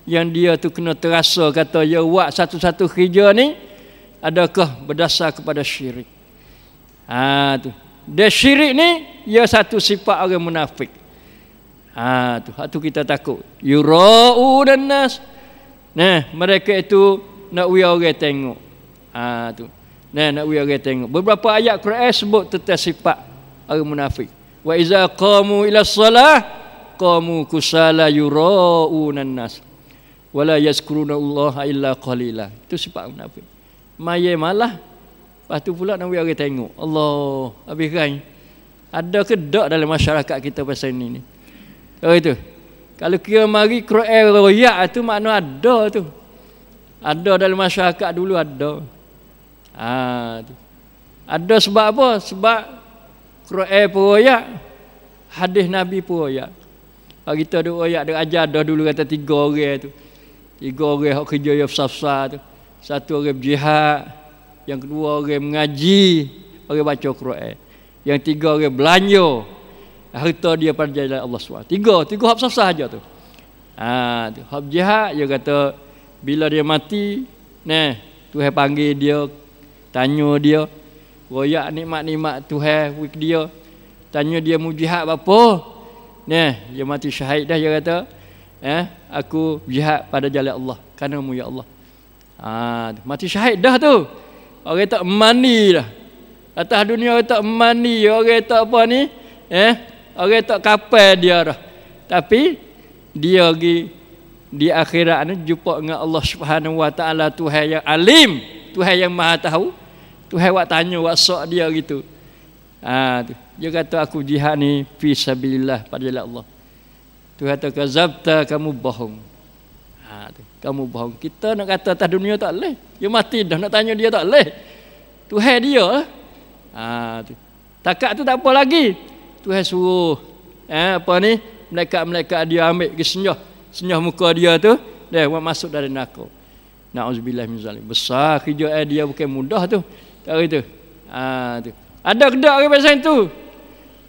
yang dia tu kena terasa, kata ya buat satu-satu kerja ni adakah berdasar kepada syirik. Tu. Dia syirik ni ia satu sifat orang munafik. Tu kita takut. Yura'un nas. Nah, mereka itu nak orang tengok. Tu. Nah, nak orang tengok. Beberapa ayat Quran sebut tentang sifat orang munafik. Wa iza qamu ila shalah qamu kusala yura'un nas. Wala yazkuruna Allah illa qalila. Itu sifat munafik. Maya malah, lepas tu pula nak orang tengok. Allah, habis kan. Ada ke tak dalam masyarakat kita pasal ni? Oh itu. Kalau kira mari Quran royak tu makna ada tu. Ada dalam masyarakat dulu ada. Tu. Ada sebab apa? Sebab Quran pun royak, hadis Nabi pun royak. Kalau kita duk royak, duk ajar dah dulu kata 3 orang tu. 3 orang hak kerja yang besar-besar tu. 1 orang berjihad, yang kedua orang mengaji, orang baca Quran. Yang 3 orang belanja harta dia pada jalan Allah SWT. 3 hak besar saja tu. Tu hak berjihad, dia kata bila dia mati, Tuhan panggil dia, tanya dia, royak nikmat-nikmat Tuhan wik dia, tanya dia mau jihad apa? Dia mati syahid dah, dia kata, aku jihad pada jalan Allah, kerana-Mu ya Allah. Mati syahid dah tu. Orang tak mani dah. Atas dunia orang tak mani, orang tak apa ni, orang tak kapal dia dah. Tapi dia pergi di akhirat ni jumpa dengan Allah Subhanahu Wa Taala, Tuhan yang alim, Tuhan yang Maha tahu. Tuhan buat tanya, buat sok dia gitu. Tu. Dia kata aku jihad ni fi sabilillah pada jalan Allah. Tuhan kata kazabta, kamu bohong. Kamu bohong. Kita nak kata atas dunia tak boleh. Dia mati dah, nak tanya dia tak boleh. Tuhan dia. Tu. Takat tu tak apa lagi. Tuhan suruh apa ni, malaikat-malaikat dia ambil ke senyah muka dia tu, dia buat masuk dari neraka. Nauzubillah min zalim. Besar kerja dia, bukan mudah tu. Tak itu. Tu. Ada ke tak orang pasal tu?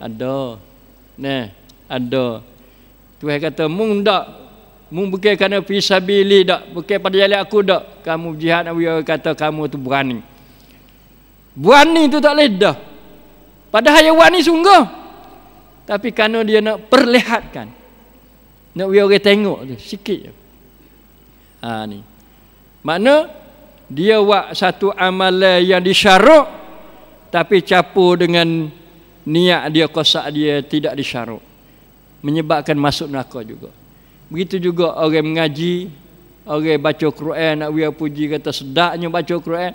Ada. Ada. Tuhan kata mung tak, mung bukan kerana fisabili tak, bukan pada jalan aku tak. Kamu jihad, Nabi kata kamu tu berani. Berani tu tak boleh dah. Padahal yang berani sungguh. Tapi kerana dia nak perlihatkan, nak orang tengok tu sikit je. Ni. Makna dia buat satu amalan yang disyarak, tapi campur dengan niat dia, kosak dia tidak disyarak, menyebabkan masuk neraka juga. Begitu juga orang mengaji, orang baca Quran, nak biar puji kata sedapnya baca Quran,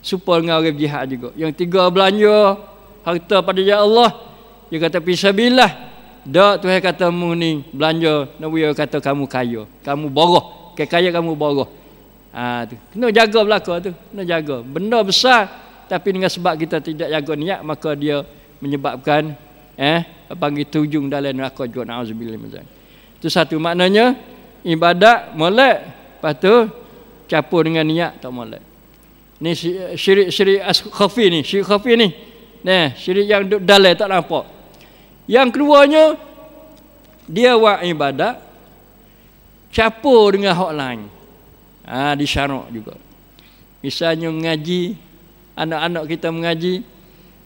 supaya dengan orang jihad juga. Yang 3 belanja harta pada jalan Allah, dia kata fisabilillah. Dak, Tuhan kata mu ni belanja, nak biar kata kamu kaya, kamu boroh, kaya kamu boroh. Tu. Kena jaga belaka tu, kena jaga. Benda besar, tapi dengan sebab kita tidak jaga niat, maka dia menyebabkan panggil tujung dalam neraka juga. Nauzubillah min zalik. Itu satu maknanya ibadat molek, lepas tu campur dengan niat tak molek. Ni syirik khafi ni, syirik khafi ni. Syirik yang dalam tak nampak. Yang keduanya, dia buat ibadat campur dengan hak lain. Disyarak juga. Misalnya mengaji, anak-anak kita mengaji,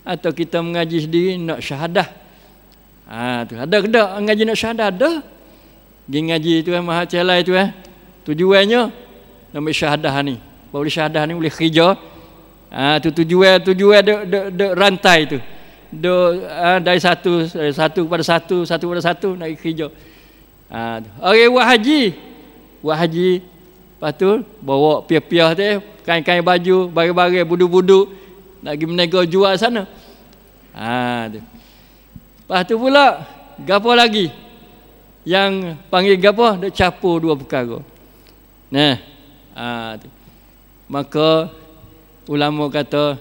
atau kita mengaji sendiri nak syahadah. Tu ada ke tak mengaji nak syahadah? Ada. Dia mengaji tu mahal celai tu tujuannya nak ambil syahadah ni. Boleh syahadah ni boleh kerja. Tu tujuan de rantai tu. Dari satu kepada satu kepada satu nak kerja. Orang buat haji, lepas tu bawa piah-piah tu, kain-kain baju, barang-barang budu-budu nak pergi menego jual sana. Tu. Lepas tu pula gapo lagi? Yang panggil gapo? Dak campur 2 perkara. Tu. Maka ulama kata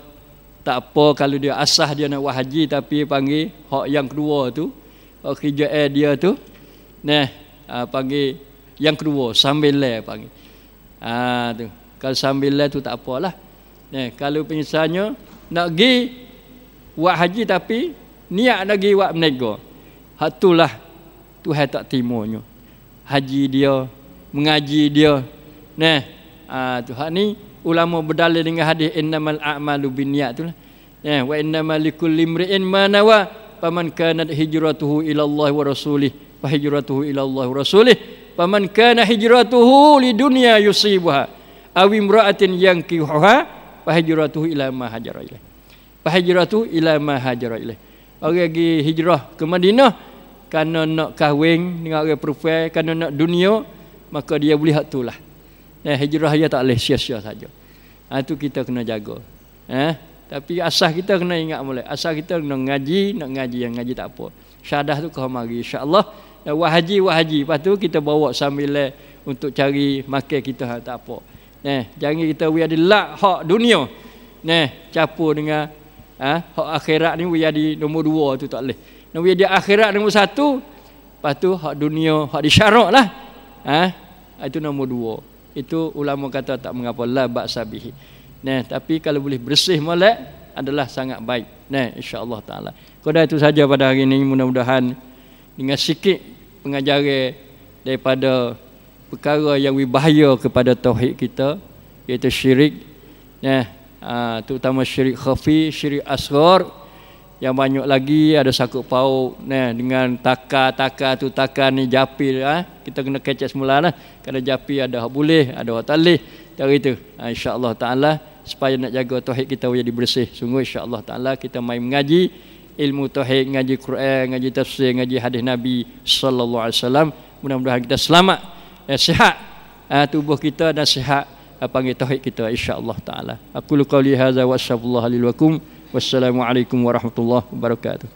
tak apa kalau dia asah dia nak buat haji tapi panggil hak yang kedua tu, hak kerja dia tu, panggil yang kedua sambil panggil. Tu. Kalau sambil tu tak apalah. Kalau misalnya nak pergi buat haji tapi niat nak pergi buat berniaga. Hak itulah Tuhan tak terimanya. Haji dia, mengaji dia. Tu hak ni ulama berdalil dengan hadis innamal a'malu binniyat tu lah. Wa innamal likulli imri'in ma nawa faman kanat hijratuhu ila Allah wa rasulih fa hijratuhu ila Allah wa rasulih faman kana hijratuhu lidunya yusibuha aw imra'atin yankihuha fa hijratuhu ila ma hajara ilaih. Fa hijratuhu ila ma hajara ilaih. Orang pergi hijrah ke Madinah kerana nak kahwin dengan orang perempuan, kerana nak dunia, maka dia boleh hak itulah. Hijrah dia tak boleh sia-sia saja. Itu kita kena jaga. Tapi asas kita kena ingat mulai. Asas kita kena ngaji, nak ngaji, yang ngaji tak apa. Syahadah tu kau mari insya-Allah. Buat haji. Lepas tu kita bawa sambil untuk cari makan kita tak apa. Jangan kita we ada lak hak dunia. Campur dengan hak akhirat ni we ada nombor 2 tu tak boleh. Nak we ada akhirat nombor 1. Lepas tu hak dunia, hak disyaraklah. Itu nombor 2. Itu ulama kata tak mengapa la ba'sa bihi. Tapi kalau boleh bersih molek adalah sangat baik. Insya-Allah taala. Kira itu saja pada hari ini, mudah-mudahan dengan sikit pengajaran daripada perkara yang berbahaya kepada tauhid kita, iaitu syirik. Terutama syirik khafi, syirik asghar. Yang banyak lagi ada sakut paut dengan takar tu, takar ni japil, kita kena kecek semulalah. Kalau japil ada hak boleh, ada hak tak boleh. Dari itu insya-Allah taala supaya nak jaga tauhid kita jadi bersih. Sungguh insya-Allah taala kita mai mengaji ilmu tauhid, ngaji Quran, ngaji tafsir, ngaji hadis Nabi sallallahu alaihi wasallam. Mudah-mudahan kita selamat, sihat tubuh kita dan sihat panggil tauhid kita insya-Allah taala. Aku qauli hadza wa astaghfirullah li wa lakum. Wassalamualaikum warahmatullahi wabarakatuh.